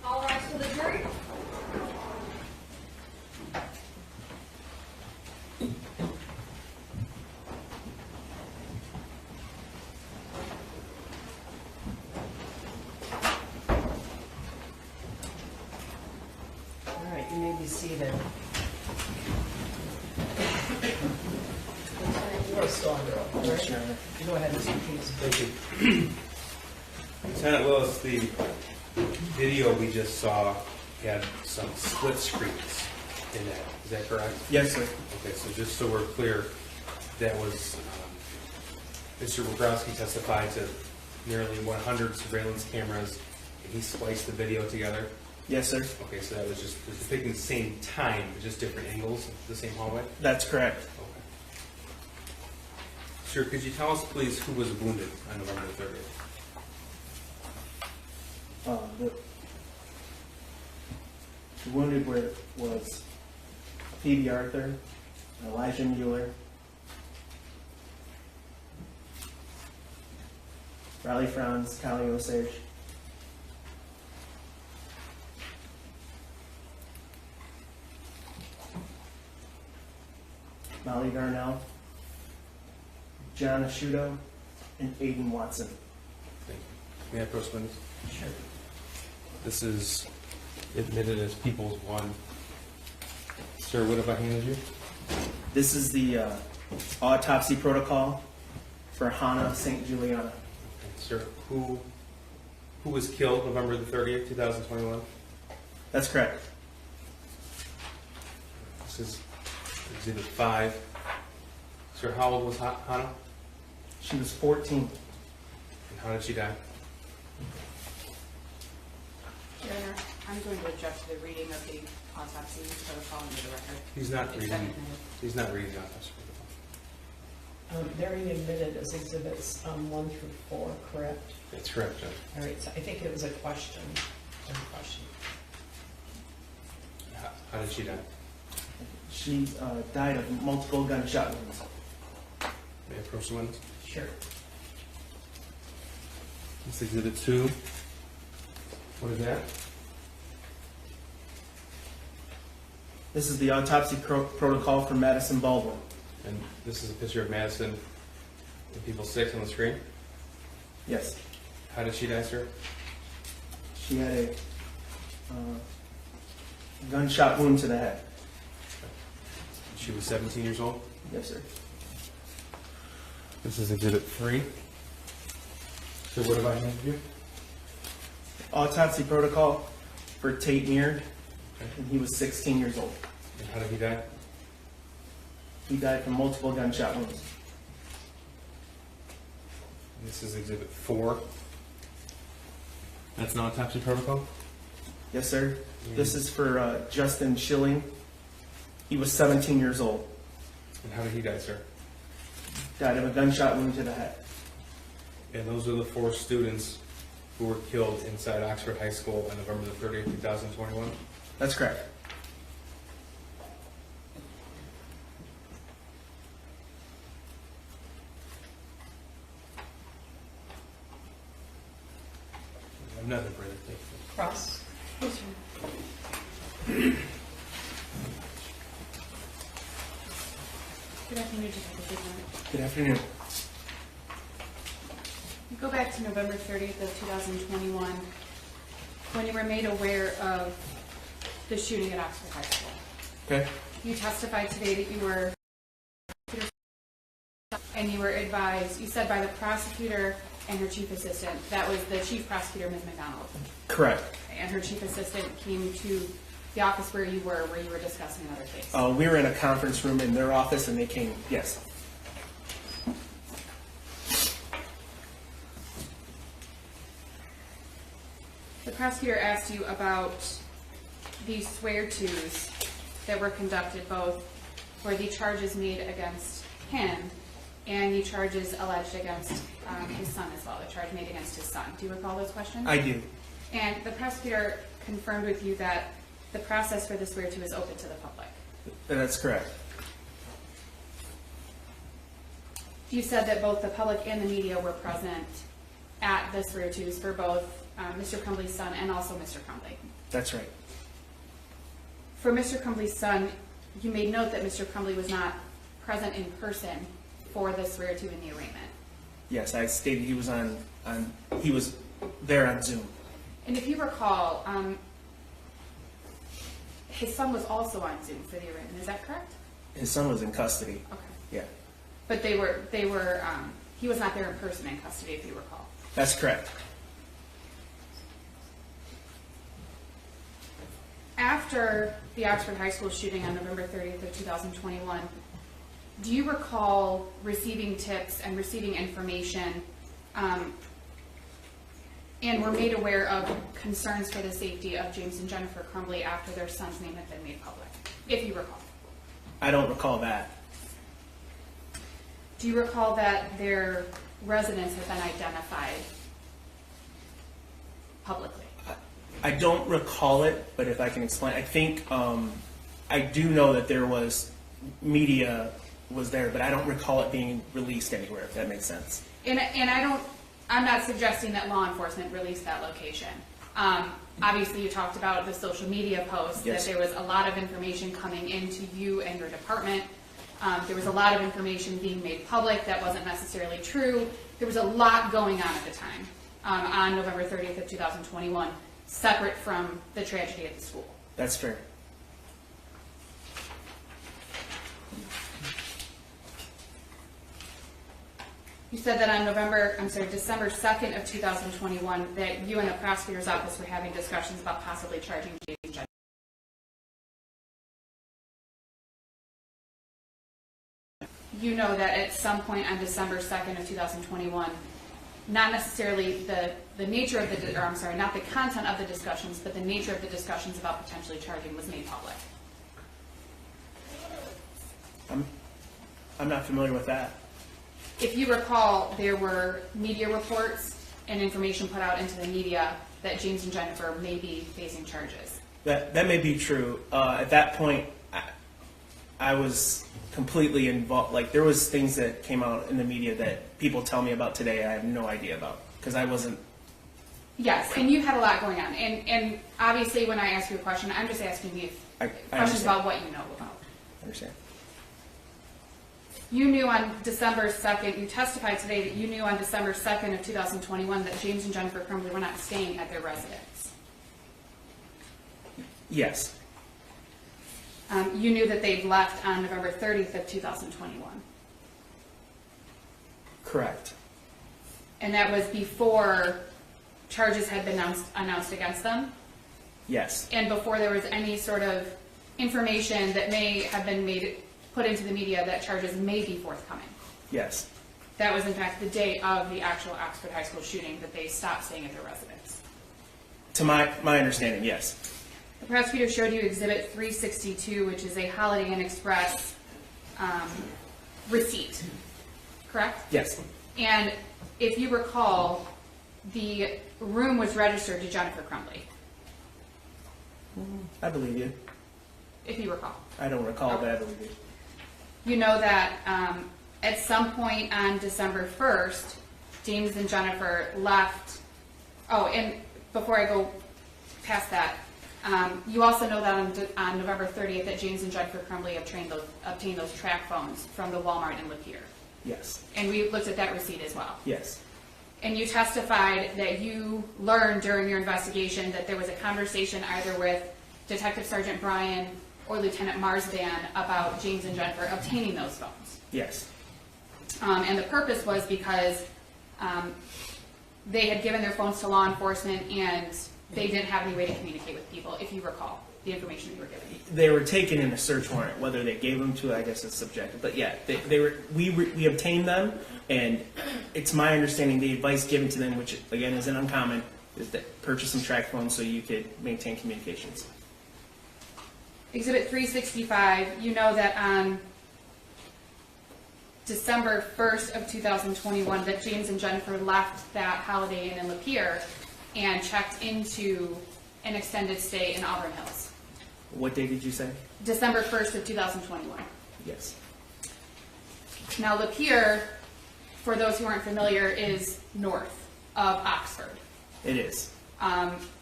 All rise for the jury. All right, you may be seated. You are still under oath, right? Yes, Your Honor. Go ahead, Mr. Keys. Thank you. Lieutenant Willis, the video we just saw had some split screens in that. Is that correct? Yes, sir. Okay, so just so we're clear, that was, Mr. Bobrowski testified to nearly 100 surveillance cameras, and he spliced the video together. Yes, sir. Okay, so that was just it was depicting the same time, but just different angles of the same hallway? That's correct. Okay. Sir, could you tell us, please, who was wounded on November the 30th? The wounded was Phoebe Arthur, Elijah Mueller, Riley Franz, Callie Osage, Molly Darnell, John Asciuto, and Aiden Watson. Thank you. May I approach witness? Sure. This is admitted as People's One. Sir, what have I handed you? This is the autopsy protocol for Hannah St. Juliana. Okay. Sir, who was killed November the 30th, 2021? That's correct. This is Exhibit 5. Sir, how old was Hannah? She was 14. And how did she die? Your Honor, I'm going to object to the reading of the autopsy protocol into the record. He's not It's reading. been admitted. He's not reading the autopsy protocol. They're being admitted as exhibits 1 through 4, correct? That's correct, Judge. All right, so I think it was a question. How did she die? She died of multiple gunshot wounds. May I approach the witness? Sure. This is Exhibit 2. What is that? This is the autopsy protocol for Madison Baldwin. And this is a picture of Madison and People 6 on the screen. Yes. How did she die, sir? She had a gunshot wound to the head. She was 17 years old. Yes, sir. This is Exhibit 3. So what have I handed you? Autopsy protocol for Tate Meard, Okay. and he was 16 years old. And how did he die? He died from multiple gunshot wounds. And this is Exhibit 4. That's an autopsy protocol? Yes, sir. This is for Justin Schilling. He was 17 years old. And how did he die, sir? Died of a gunshot wound to the head. And those are the 4 students who were killed inside Oxford High School on November the 30th, 2021? That's correct. I have nothing further. Thank you. Cross. Good afternoon, Detective Guzman. Good afternoon. We go back to November 30th of 2021. when you were made aware of the shooting at Oxford High School. Okay. You testified today that you were, and you were advised, you said by the prosecutor and her chief assistant, that was the chief prosecutor, Ms. McDonald, Correct. and her chief assistant came to the office where you were discussing another case. We were in a conference room in their office, and they came. Yes. The prosecutor asked you about these swear-tos that were conducted, both for the charges made against him and the charges alleged against his son as well, the charge made against his son. Do you recall those questions? I do. And the prosecutor confirmed with you that the process for the swear-to is open to the public. That's correct. You said that both the public and the media were present at the swear-tos for both Mr. Crumbley's son and also Mr. Crumbley. That's right. For Mr. Crumbley's son, you made note that Mr. Crumbley was not present in person for the swear-to in the arraignment. Yes, I stated he was he was there on Zoom. And if you recall, his son was also on Zoom for the arraignment. Is that correct? His son was in custody. Okay. Yeah, But he was not there in person in custody, if you recall. that's correct. After the Oxford High School shooting on November 30th of 2021, do you recall receiving tips and receiving information and were made aware of concerns for the safety of James and Jennifer Crumbley after their son's name had been made public, if you recall? I don't recall that. Do you recall that their residence had been identified publicly? I don't recall it, but if I can explain, I think I do know that there was media was there, but I don't recall it being released anywhere, if that makes sense. And I'm not suggesting that law enforcement released that location. Obviously, you talked about the social media posts, Yes. that there was a lot of information coming into you and your department. There was a lot of information being made public that wasn't necessarily true. There was a lot going on at the time on November 30th of 2021, separate from the tragedy at the school. That's fair. You said that on December 2nd of 2021, that you and the prosecutor's office were having discussions about possibly charging James Jennifer. You know that at some point on December 2nd of 2021, not necessarily the nature of not the content of the discussions, but the nature of the discussions about potentially charging was made public. I'm not familiar with that. If you recall, there were media reports and information put out into the media that James and Jennifer may be facing charges. That may be true. At that point, I was completely involved. Like, there was things that came out in the media that people tell me about today I have no idea about, because I wasn't. Yes, and you had a lot going on. And obviously, when I ask you a question, I'm just asking you questions understand. about what you know about. I understand. You knew on December 2nd, you testified today that you knew on December 2nd of 2021 that James and Jennifer Crumbley were not staying at their residence. Yes. You knew that they'd left on November 30th of 2021. Correct. And that was before charges had been announced against them? Yes. And before there was any sort of information that may have been put into the media that charges may be forthcoming? Yes. That was in fact the day of the actual Oxford High School shooting that they stopped staying at their residence. To my understanding, yes. The prosecutor showed you Exhibit 362, which is a Holiday Inn Express receipt, correct? Yes. And if you recall, the room was registered to Jennifer Crumbley, I believe you. if you recall. I don't recall, but I believe you. You know that at some point on December 1st, James and Jennifer left. Oh, and before I go past that, you also know that on November 30th that James and Jennifer Crumbley obtained those track phones from the Walmart in Lapeer. Yes. And we looked at that receipt as well. Yes. and you testified that you learned during your investigation that there was a conversation either with Detective Sergeant Bryan or Lieutenant Marsden about James and Jennifer obtaining those phones. Yes. And the purpose was because they had given their phones to law enforcement and they didn't have any way to communicate with people, if you recall the information you were given. They were taken in a search warrant. Whether they gave them to, I guess it's subjective. But yeah, we obtained them, and it's my understanding the advice given to them, which again isn't uncommon, is that purchase some track phones so you could maintain communications. Exhibit 365, you know that on December 1st of 2021 that James and Jennifer left that Holiday Inn in Lapeer and checked into an extended stay in Auburn Hills. What day did you say? December 1st of 2021. Yes. Now Lapeer, for those who aren't familiar, is north of Oxford. It is.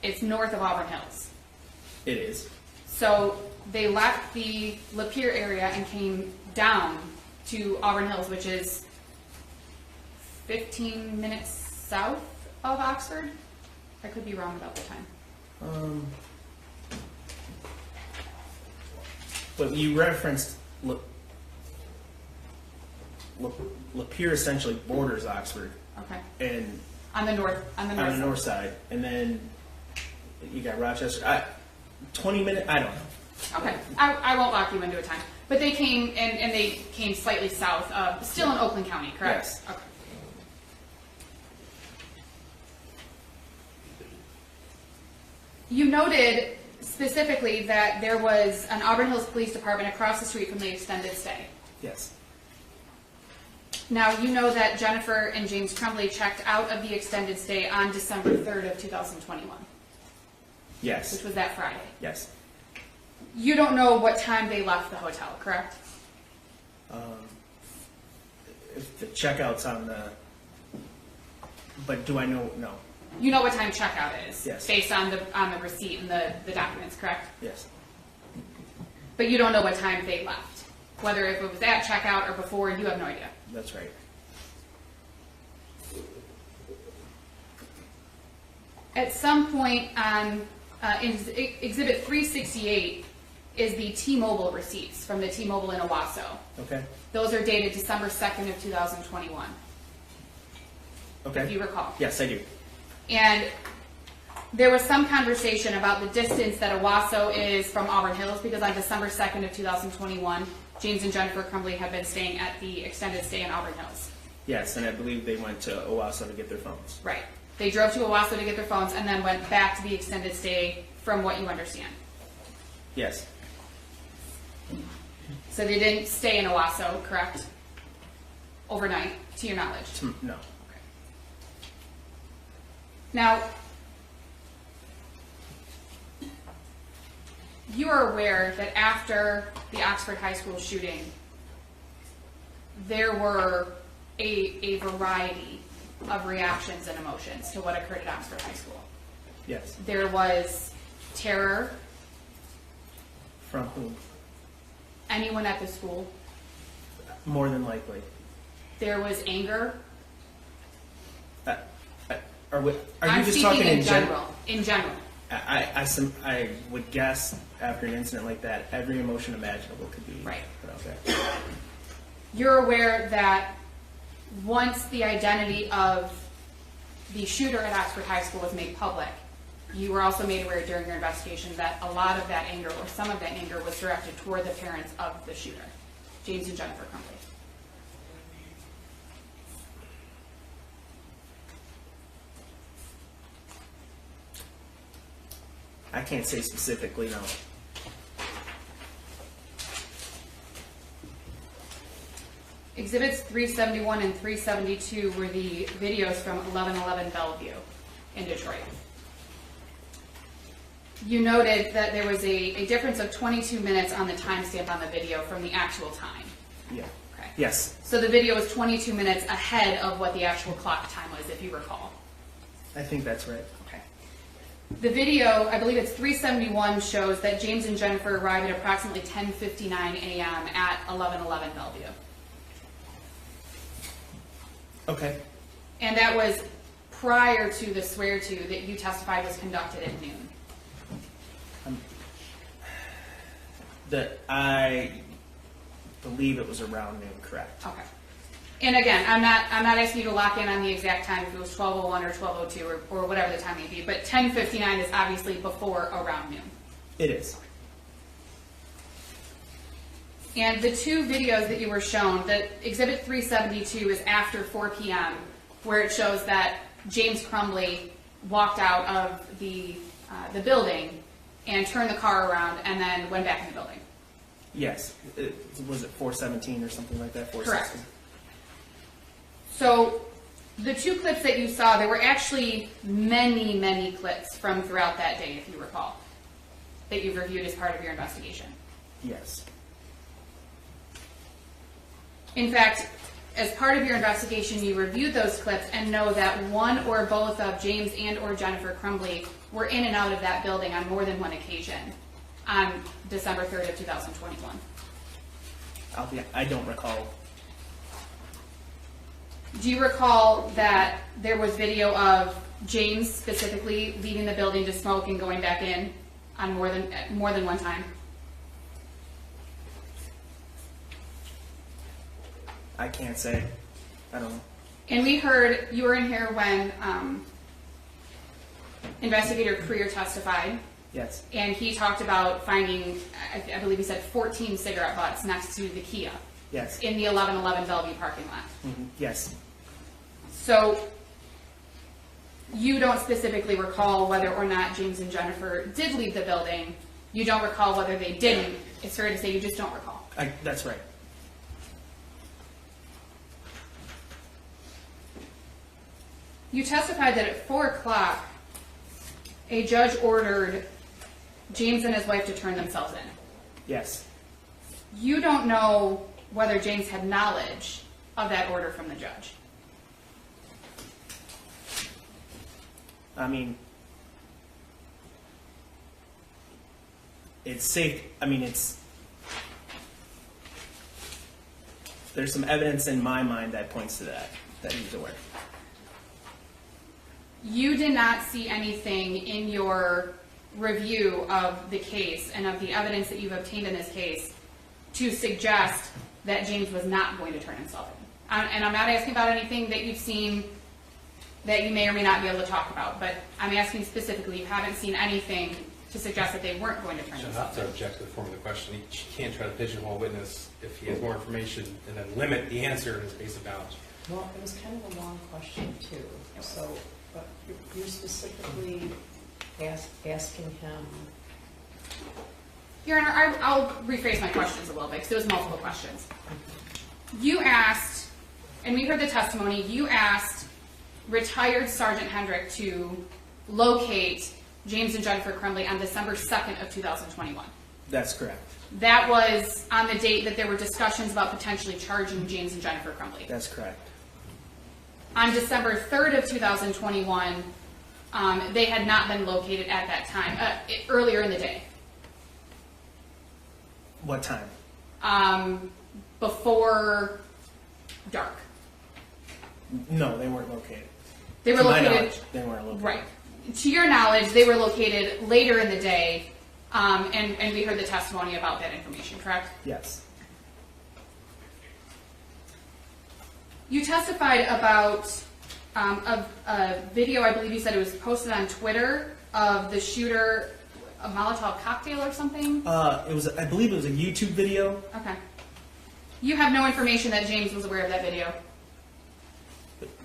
It's north of Auburn Hills. It is. So they left the Lapeer area and came down to Auburn Hills, which is 15 minutes south of Oxford. I could be wrong about the time. But you referenced Lapeer essentially borders Oxford, Okay. and On the north north side, and then you got Rochester. 20 minutes. I don't know. Okay, I won't lock you into a time. But they came, and they came slightly south of, still in Oakland County, correct? Yes. Okay. You noted specifically that there was an Auburn Hills Police Department across the street from the extended stay. Yes. Now, you know that Jennifer and James Crumbley checked out of the extended stay on December 3rd of 2021, Yes. which was that Friday. Yes. You don't know what time they left the hotel, correct? If the checkout's on the. But do I know? No. You know what time checkout is, Yes. based on the receipt and the documents, correct? Yes. But you don't know what time they left, whether if it was at checkout or before. You have no idea. That's right. At some point on in Exhibit 368 is the T-Mobile receipts from the T-Mobile in Owasso. Okay. Those are dated December 2nd of 2021, Okay. if you recall. Yes, I do. And there was some conversation about the distance that Owasso is from Auburn Hills, because on December 2nd of 2021, James and Jennifer Crumbley had been staying at the extended stay in Auburn Hills. Yes, and I believe they went to Owasso to get their phones. Right. They drove to Owasso to get their phones and then went back to the extended stay, from what you understand. Yes. So they didn't stay in Owasso, correct? Overnight, to your knowledge. No. Okay. Now, you are aware that after the Oxford High School shooting, there were a variety of reactions and emotions to what occurred at Oxford High School. Yes. There was terror. From whom? Anyone at the school. More than likely. There was anger. Are you I'm just speaking talking in general. In general. I would guess after an incident like that, every emotion imaginable could be Right. put out there. You're aware that once the identity of the shooter at Oxford High School was made public, you were also made aware during your investigation that a lot of that anger, or some of that anger, was directed toward the parents of the shooter, James and Jennifer Crumbley. I can't say specifically, no. Exhibits 371 and 372 were the videos from 1111 Bellevue in Detroit. You noted that there was a difference of 22 minutes on the timestamp on the video from the actual time. Yeah. Okay. Yes. So the video was 22 minutes ahead of what the actual clock time was, if you recall. I think that's right. Okay. The video, I believe it's 371, shows that James and Jennifer arrived at approximately 10:59 a.m. at 1111 Bellevue. Okay. And that was prior to the swear-to that you testified was conducted at noon? That I believe it was around noon, correct? Okay. And again, I'm not asking you to lock in on the exact time, if it was 12:01 or 12:02 or whatever the time may be, but 10:59 is obviously before around noon. It is. And the two videos that you were shown, that Exhibit 372 is after 4 p.m., where it shows that James Crumbley walked out of the building and turned the car around and then went back in the building. Yes. Was it 417 or something like that? 416? Correct. So the two clips that you saw, there were actually many, many clips from throughout that day, if you recall, that you've reviewed as part of your investigation. Yes. In fact, as part of your investigation, you reviewed those clips and know that one or both of James and or Jennifer Crumbley were in and out of that building on more than one occasion on December 3rd of 2021. I don't recall. Do you recall that there was video of James specifically leaving the building to smoke and going back in on more than one time? I can't say. I don't know. And we heard, you were in here when Investigator Creer testified, Yes. and he talked about finding, I believe he said 14 cigarette butts next to the Kia Yes. in the 1111 Bellevue parking lot. Yes. So you don't specifically recall whether or not James and Jennifer did leave the building. You don't recall whether they didn't. It's fair to say you just don't recall. That's right. You testified that at 4 o'clock, a judge ordered James and his wife to turn themselves in. Yes. You don't know whether James had knowledge of that order from the judge. I mean, it's safe. I mean, there's some evidence in my mind that points to that he's aware. You did not see anything in your review of the case and of the evidence that you've obtained in this case to suggest that James was not going to turn himself in. And I'm not asking about anything that you've seen that you may or may not be able to talk about, but I'm asking specifically, you haven't seen anything to suggest that they weren't going to turn She'll themselves have in. to object to the form of the question. She can't try to pigeonhole a witness if he has more information and then limit the answer in his basic knowledge. Well, it was kind of a long question too, so, but you're specifically asking him, Your Honor, I'll rephrase my questions a little bit because it was multiple questions. You asked, and we heard the testimony, you asked retired Sergeant Hendrick to locate James and Jennifer Crumbley on December 2nd of 2021. That's correct. That was on the date that there were discussions about potentially charging James and Jennifer Crumbley. That's correct. On December 3rd of 2021, they had not been located at that time, earlier in the day. What time? Before dark. No, they weren't located. They were To my located, knowledge, they weren't located. right. To your knowledge, they were located later in the day, and we heard the testimony about that information, correct? Yes. You testified about a video, I believe you said it was posted on Twitter, of the shooter, a Molotov cocktail or something? I believe it was a YouTube video. Okay. You have no information that James was aware of that video?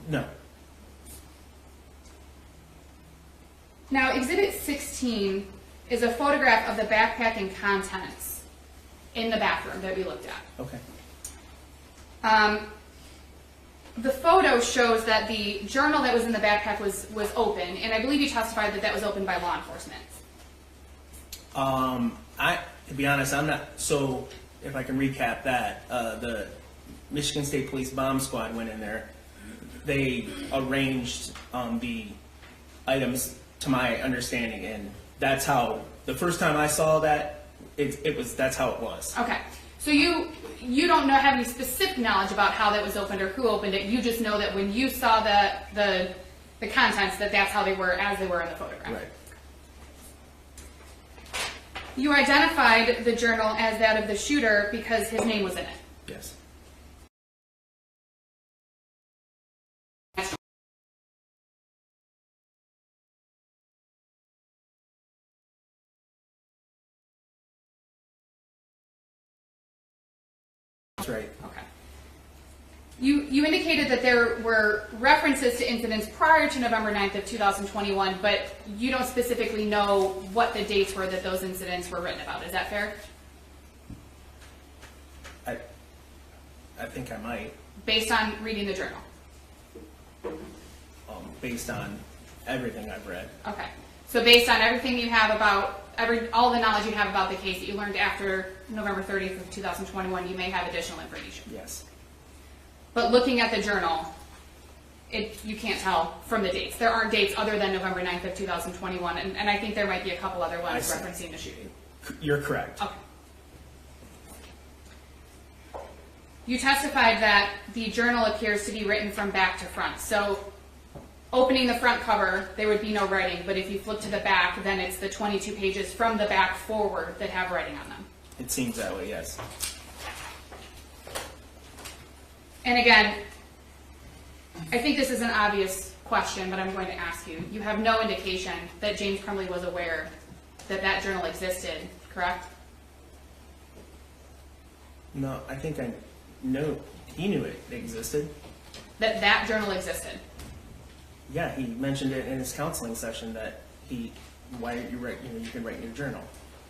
No. Now, Exhibit 16 is a photograph of the backpack and contents in the bathroom that we looked at. Okay. The photo shows that the journal that was in the backpack was open, and I believe you testified that that was opened by law enforcement. To be honest, I'm not, so if I can recap that, the Michigan State Police bomb squad went in there. They arranged the items to my understanding, and that's how, the first time I saw that, that's how it was. Okay. So you don't have any specific knowledge about how that was opened or who opened it. You just know that when you saw the the contents, that's how they were as they were in the photograph. Right. You identified the journal as that of the shooter because his name was in it. Yes. That's right. Okay. You indicated that there were references to incidents prior to November 9th of 2021, but you don't specifically know what the dates were that those incidents were written about. Is that fair? I think I might, Based on reading the journal. based on everything I've read. Okay. So based on everything you have about, all the knowledge you have about the case that you learned after November 30th of 2021, you may have additional information. Yes. But looking at the journal, you can't tell from the dates. There aren't dates other than November 9th of 2021, and I think there might be a couple other ones I see. referencing the shooting. You're correct. Okay. You testified that the journal appears to be written from back to front. So opening the front cover, there would be no writing, but if you flip to the back, then it's the 22 pages from the back forward that have writing on them. It seems that way, yes. And again, I think this is an obvious question, but I'm going to ask you. You have no indication that James Crumbley was aware that that journal existed, correct? No, I think I know he knew it existed. That that journal existed. Yeah, he mentioned it in his counseling session that why did you write, you can write in your journal.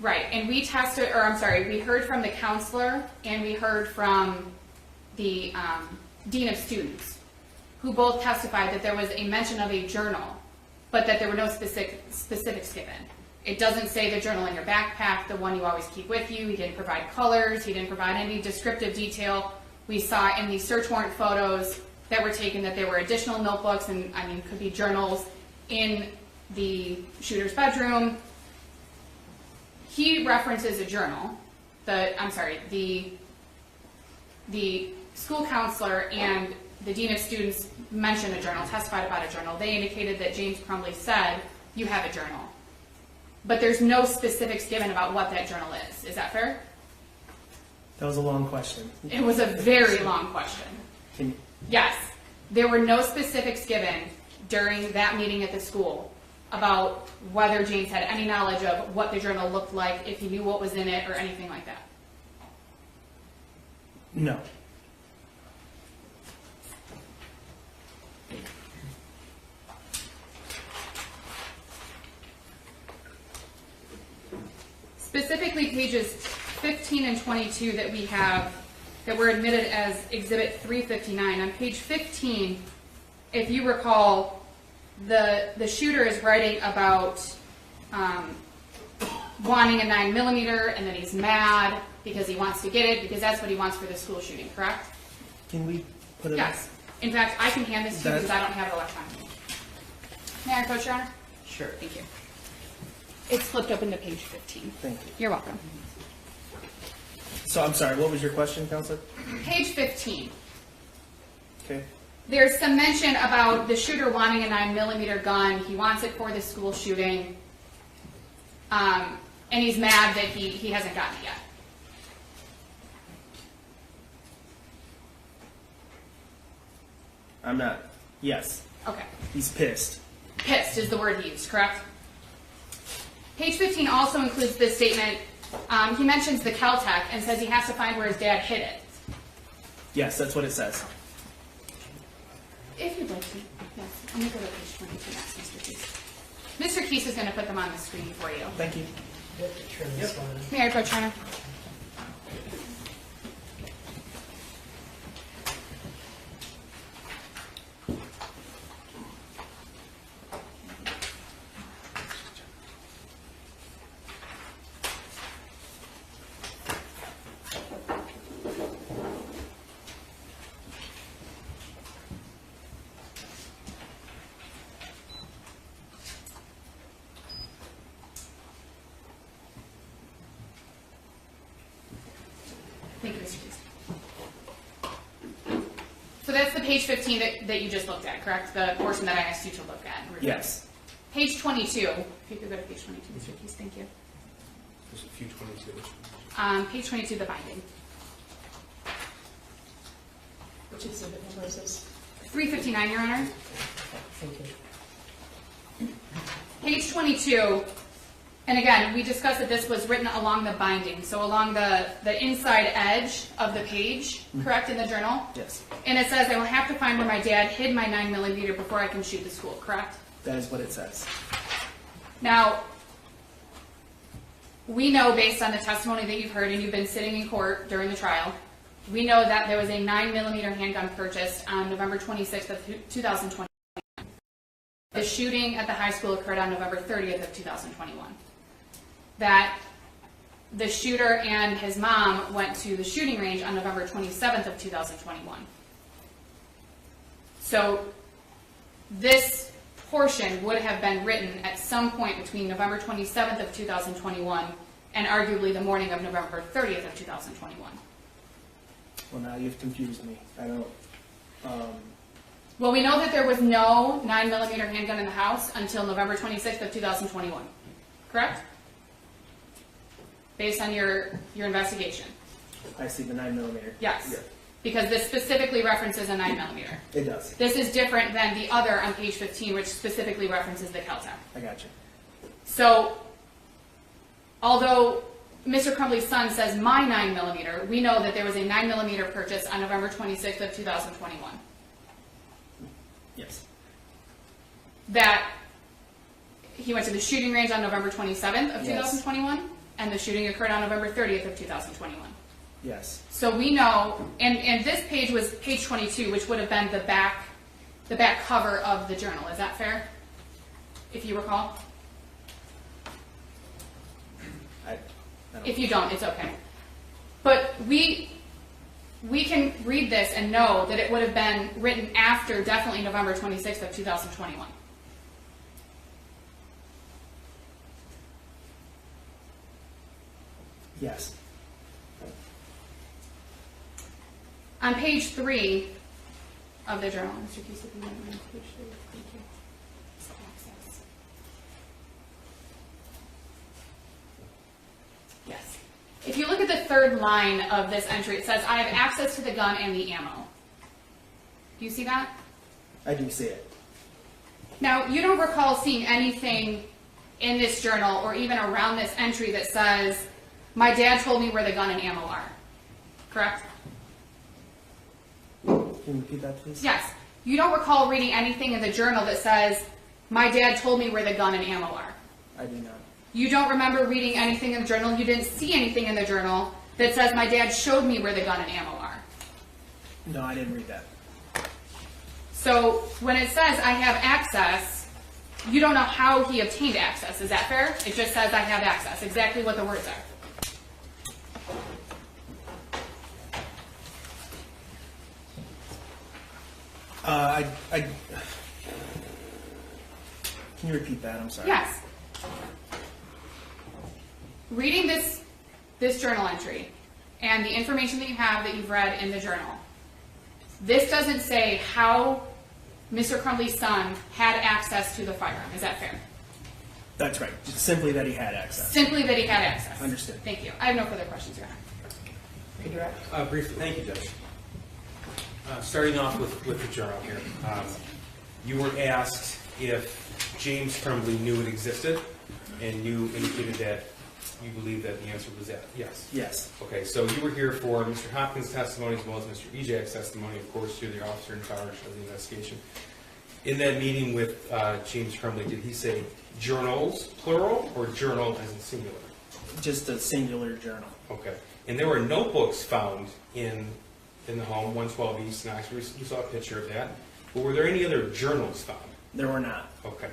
Right, and we heard from the counselor and we heard from the dean of students, who both testified that there was a mention of a journal, but that there were no specifics given. It doesn't say the journal in your backpack, the one you always keep with you. He didn't provide colors. He didn't provide any descriptive detail. We saw in the search warrant photos that were taken that there were additional notebooks and, could be journals in the shooter's bedroom. He references a journal. The school counselor and the dean of students mentioned a journal, testified about a journal. They indicated that James Crumbley said, you have a journal. But there's no specifics given about what that journal is. Is that fair? That was a long question. It was a very long question. Can, Yes. There were no specifics given during that meeting at the school about whether James had any knowledge of what the journal looked like, if he knew what was in it, or anything like that. no. Specifically pages 15 and 22 that we have that were admitted as Exhibit 359. On page 15, if you recall, the shooter is writing about wanting a 9mm and that he's mad because he wants to get it because that's what he wants for the school shooting, correct? Can we put it? Yes. In fact, I can hand this to you because I don't have it electronically. May I, Coach, Your Honor? Sure. Thank you. It's flipped open to page 15. Thank you. You're welcome. So I'm sorry, what was your question, Counselor? Page 15. Okay. There's some mention about the shooter wanting a 9mm gun. He wants it for the school shooting. And he's mad that he hasn't gotten it yet. I'm not. Yes. Okay. He's pissed. Pissed is the word he used, correct? Page 15 also includes this statement. He mentions the Caltech and says he has to find where his dad hid it. Yes, that's what it says. If you'd like to, yes. I'm going to go to page 22 next, Mr. Keese. Mr. Keese is going to put them on the screen for you. Thank you. You have to trim this one. Mayor Pro Tem. that's the page 15 that you just looked at, correct? The portion that I asked you to look at. and review. Yes. Page 22, if you could go to page 22, Mr. Keys, thank you. There's a few 22. Page 22, the binding. Which exhibit number is this? 359, Your Honor. Thank you. Page 22, and again, we discussed that this was written along the binding, so along the inside edge of the page, correct, in the journal? Yes. And it says, I will have to find where my dad hid my 9mm before I can shoot the school, correct? That is what it says. Now, we know based on the testimony that you've heard, and you've been sitting in court during the trial, we know that there was a 9mm handgun purchased on November 26th of 2020. The shooting at the high school occurred on November 30th of 2021. That the shooter and his mom went to the shooting range on November 27th of 2021. So this portion would have been written at some point between November 27th of 2021 and arguably the morning of November 30th of 2021. Well, now you've confused me. I don't. Well, we know that there was no 9mm handgun in the house until November 26th of 2021, correct? Based on your investigation. I see the 9mm. Yes. Yeah, Because this specifically references a 9mm. it does. This is different than the other on page 15, which specifically references the Caltech. I got you. So, although Mr. Crumbley's son says my 9mm, we know that there was a 9mm purchase on November 26th of 2021. Yes. That he went to the shooting range on November 27th of Yes. 2021, and the shooting occurred on November 30th of 2021. Yes. So we know, and this page was page 22, which would have been the back cover of the journal. Is that fair? If you recall? I don't. If you don't, it's okay. But we can read this and know that it would have been written after definitely November 26th of 2021. Yes. On page 3 of the journal, Mr. Keese, if you might mind, page 3, thank you. Access. Yes. If you look at the third line of this entry, it says, I have access to the gun and the ammo. Do you see that? I do see it. Now, you don't recall seeing anything in this journal or even around this entry that says, my dad told me where the gun and ammo are, correct? Can you repeat that, please? Yes. You don't recall reading anything in the journal that says, my dad told me where the gun and ammo are. I do not. You don't remember reading anything in the journal, you didn't see anything in the journal that says, my dad showed me where the gun and ammo are. No, I didn't read that. So when it says, I have access, you don't know how he obtained access. Is that fair? It just says, I have access. Exactly what the words are. Can you repeat that? I'm sorry. Yes. Reading this journal entry and the information that you have that you've read in the journal, this doesn't say how Mr. Crumbley's son had access to the firearm. Is that fair? That's right. Just simply that he had access. Simply that he had access. Understood. Thank you. I have no further questions, Your Honor. Redirect. Briefly, thank you, Judge. Starting off with the journal here. You were asked if James Crumbley knew it existed, and you indicated that you believe that the answer was that, yes. Yes. Okay, so you were here for Mr. Hopkins' testimony as well as Mr. Ejak's testimony, of course, you're the officer in charge of the investigation. In that meeting with James Crumbley, did he say journals, plural, or journal as in singular? Just a singular journal. Okay. And there were notebooks found in the home, 112 East in Oxford. You saw a picture of that. But were there any other journals found? There were not. Okay.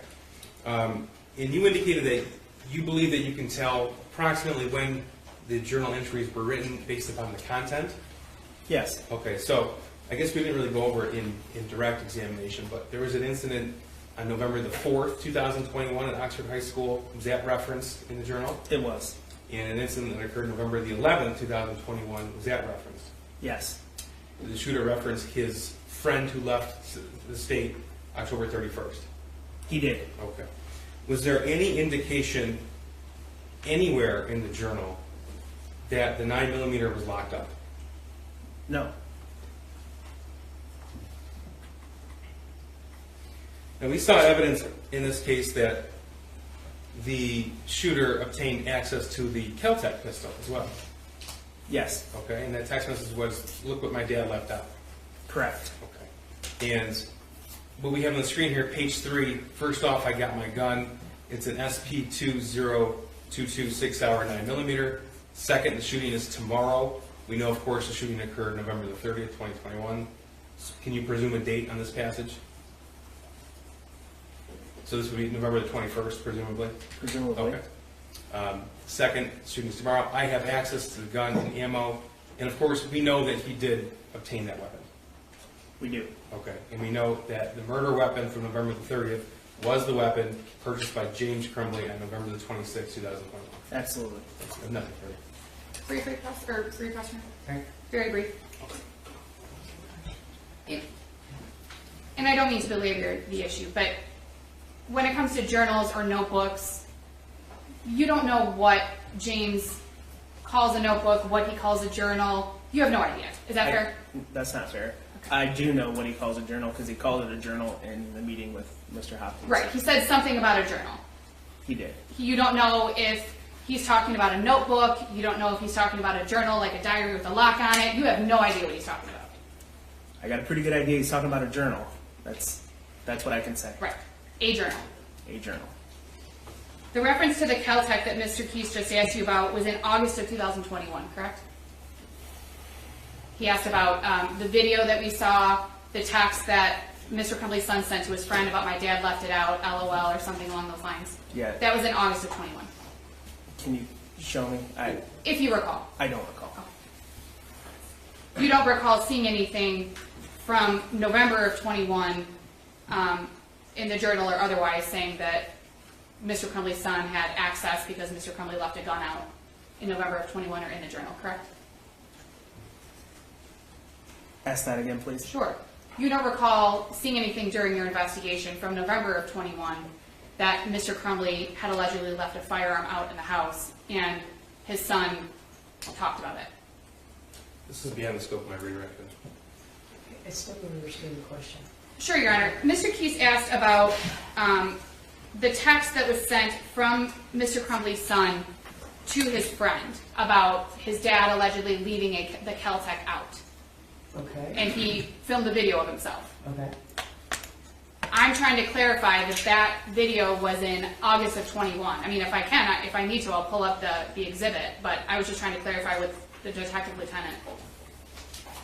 And you indicated that you believe that you can tell approximately when the journal entries were written based upon the content? Yes. Okay, so I guess we didn't really go over it in direct examination, but there was an incident on November the 4th, 2021 at Oxford High School. Was that referenced in the journal? It was. And an incident that occurred November the 11th, 2021. Was that referenced? Yes. Did the shooter reference his friend who left the state October 31st? He did. Okay. Was there any indication anywhere in the journal that the 9mm was locked up? No. Now, we saw evidence in this case that the shooter obtained access to the Kel-Tec pistol as well. Yes. Okay, and that text message was, "Look what my dad left out." Correct. Okay. And what we have on the screen here, page 3, first off, I got my gun. It's an SP-2022 6-hour 9mm. Second, the shooting is tomorrow. We know, of course, the shooting occurred November the 30th, 2021. So can you presume a date on this passage? So this would be November the 21st, presumably? Presumably. Okay. Second, shooting's tomorrow. I have access to the gun and ammo. And of course, we know that he did obtain that weapon. We do. Okay. And we know that the murder weapon from November the 30th was the weapon purchased by James Crumbley on November the 26th, 2021. Absolutely. Nothing further. Brief request, or brief question? Right. Very brief. And I don't mean to belabor the issue, but when it comes to journals or notebooks, you don't know what James calls a notebook, what he calls a journal. You have no idea. Is that fair? That's not fair. I do know what he calls a journal because he called it a journal in the meeting with Mr. Hopkins. Right. He said something about a journal. He did. You don't know if he's talking about a notebook. You don't know if he's talking about a journal, like a diary with a lock on it. You have no idea what he's talking about. I got a pretty good idea he's talking about a journal. That's what I can say. Right. A journal. A journal. The reference to the Kel-Tec that Mr. Keys just asked you about was in August of 2021, correct? He asked about the video that we saw, the text that Mr. Crumbley's son sent to his friend about my dad left it out, LOL, or something along those lines. Yeah. That was in August of 21. Can you show me? If you recall. I don't recall. You don't recall seeing anything from November of 21 in the journal or otherwise saying that Mr. Crumbley's son had access because Mr. Crumbley left a gun out in November of 21 or in the journal, correct? Ask that again, please. Sure. You don't recall seeing anything during your investigation from November of 21 that Mr. Crumbley had allegedly left a firearm out in the house and his son talked about it. This is beyond the scope of my redirect. I still don't understand the question. Sure, Your Honor. Mr. Keys asked about the text that was sent from Mr. Crumbley's son to his friend about his dad allegedly leaving the Kel-Tec out. Okay. And he filmed a video of himself. Okay. I'm trying to clarify that that video was in August of 21. I mean, if I can, if I need to, I'll pull up the exhibit, but I was just trying to clarify with the detective lieutenant.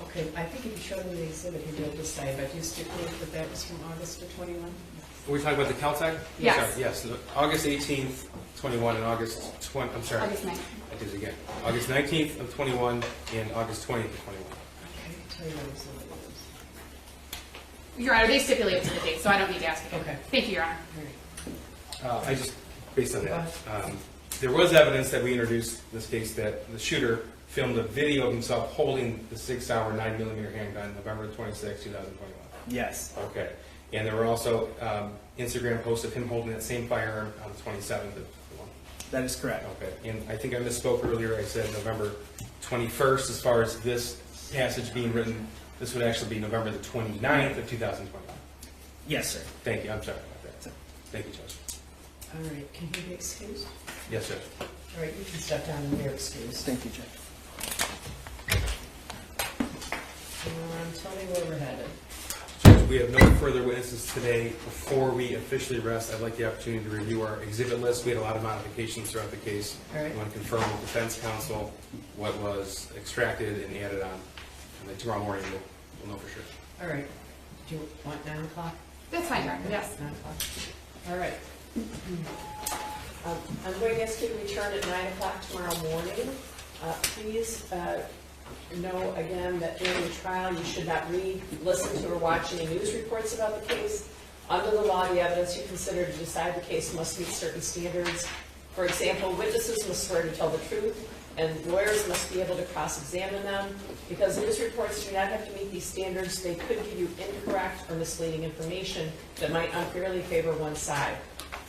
Okay, I think if you showed me the exhibit, he'd be able to say, but you stipulate that that was from August of 21? Are we talking about the Kel-Tec? Yes. Sorry, yes. August 18th, 21, and August 20. I'm sorry. August 9th. I did it again. August 19th of 21 and August 20th of 21. Okay, tell you what exhibit it is. Your Honor, they stipulated to the date, so I don't need to ask again. Okay. Thank you, Your Honor. All right. I just, based on that, there was evidence that we introduced in this case that the shooter filmed a video of himself holding the 6-hour 9mm handgun November 26, 2021. Yes. Okay. And there were also Instagram posts of him holding that same firearm on the 27th of the month. That is correct. Okay. And I think I misspoke earlier. I said November 21st as far as this passage being written. This would actually be November the 29th of 2021. Yes, sir. Thank you. I'm sorry about that. Thank you, Judge. All right, can he be excused? Yes, Judge. All right, you can step down and be excused. Thank you, Judge. Tell me where we're headed. Judge, we have no further witnesses today. Before we officially rest, I'd like the opportunity to review our exhibit list. We had a lot of modifications throughout the case. All right. I want to confirm with defense counsel what was extracted and added on. And then tomorrow morning, we'll know for sure. All right, do you want 9 o'clock? That's fine, Your Honor. Yes. 9 o'clock. All right. I'm going to ask you to return at 9 o'clock tomorrow morning. Please know again that during the trial you should not read, listen to, or watch any news reports about the case. Under the law, the evidence you consider to decide the case must meet certain standards. For example, witnesses must swear to tell the truth, and lawyers must be able to cross-examine them. Because news reports do not have to meet these standards, they could give you incorrect or misleading information that might unfairly favor one side.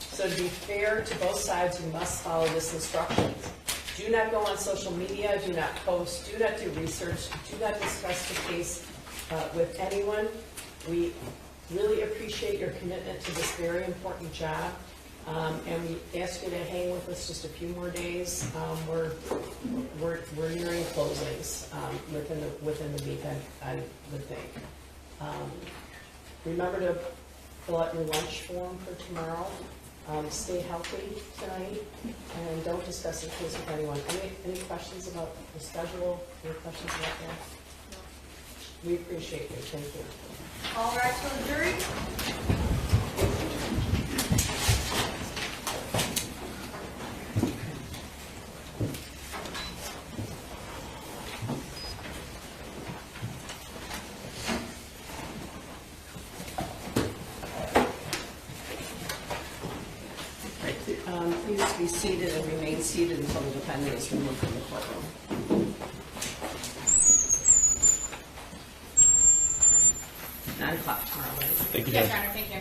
So to be fair to both sides, you must follow this instructions. Do not go on social media, do not post, do not do research, do not discuss the case with anyone. We really appreciate your commitment to this very important job, and we ask you to hang with us just a few more days. We're nearing closings within the week, I would think. Remember to fill out your lunch form for tomorrow. Stay healthy tonight, and don't discuss the case with anyone. Any questions about the schedule? Any questions about that? We appreciate you. Thank you. All rise for the jury. Please be seated and remain seated until the defendant is removed from the courtroom. 9 o'clock tomorrow, right? Thank you, Yes, Judge. Your Honor, thank you.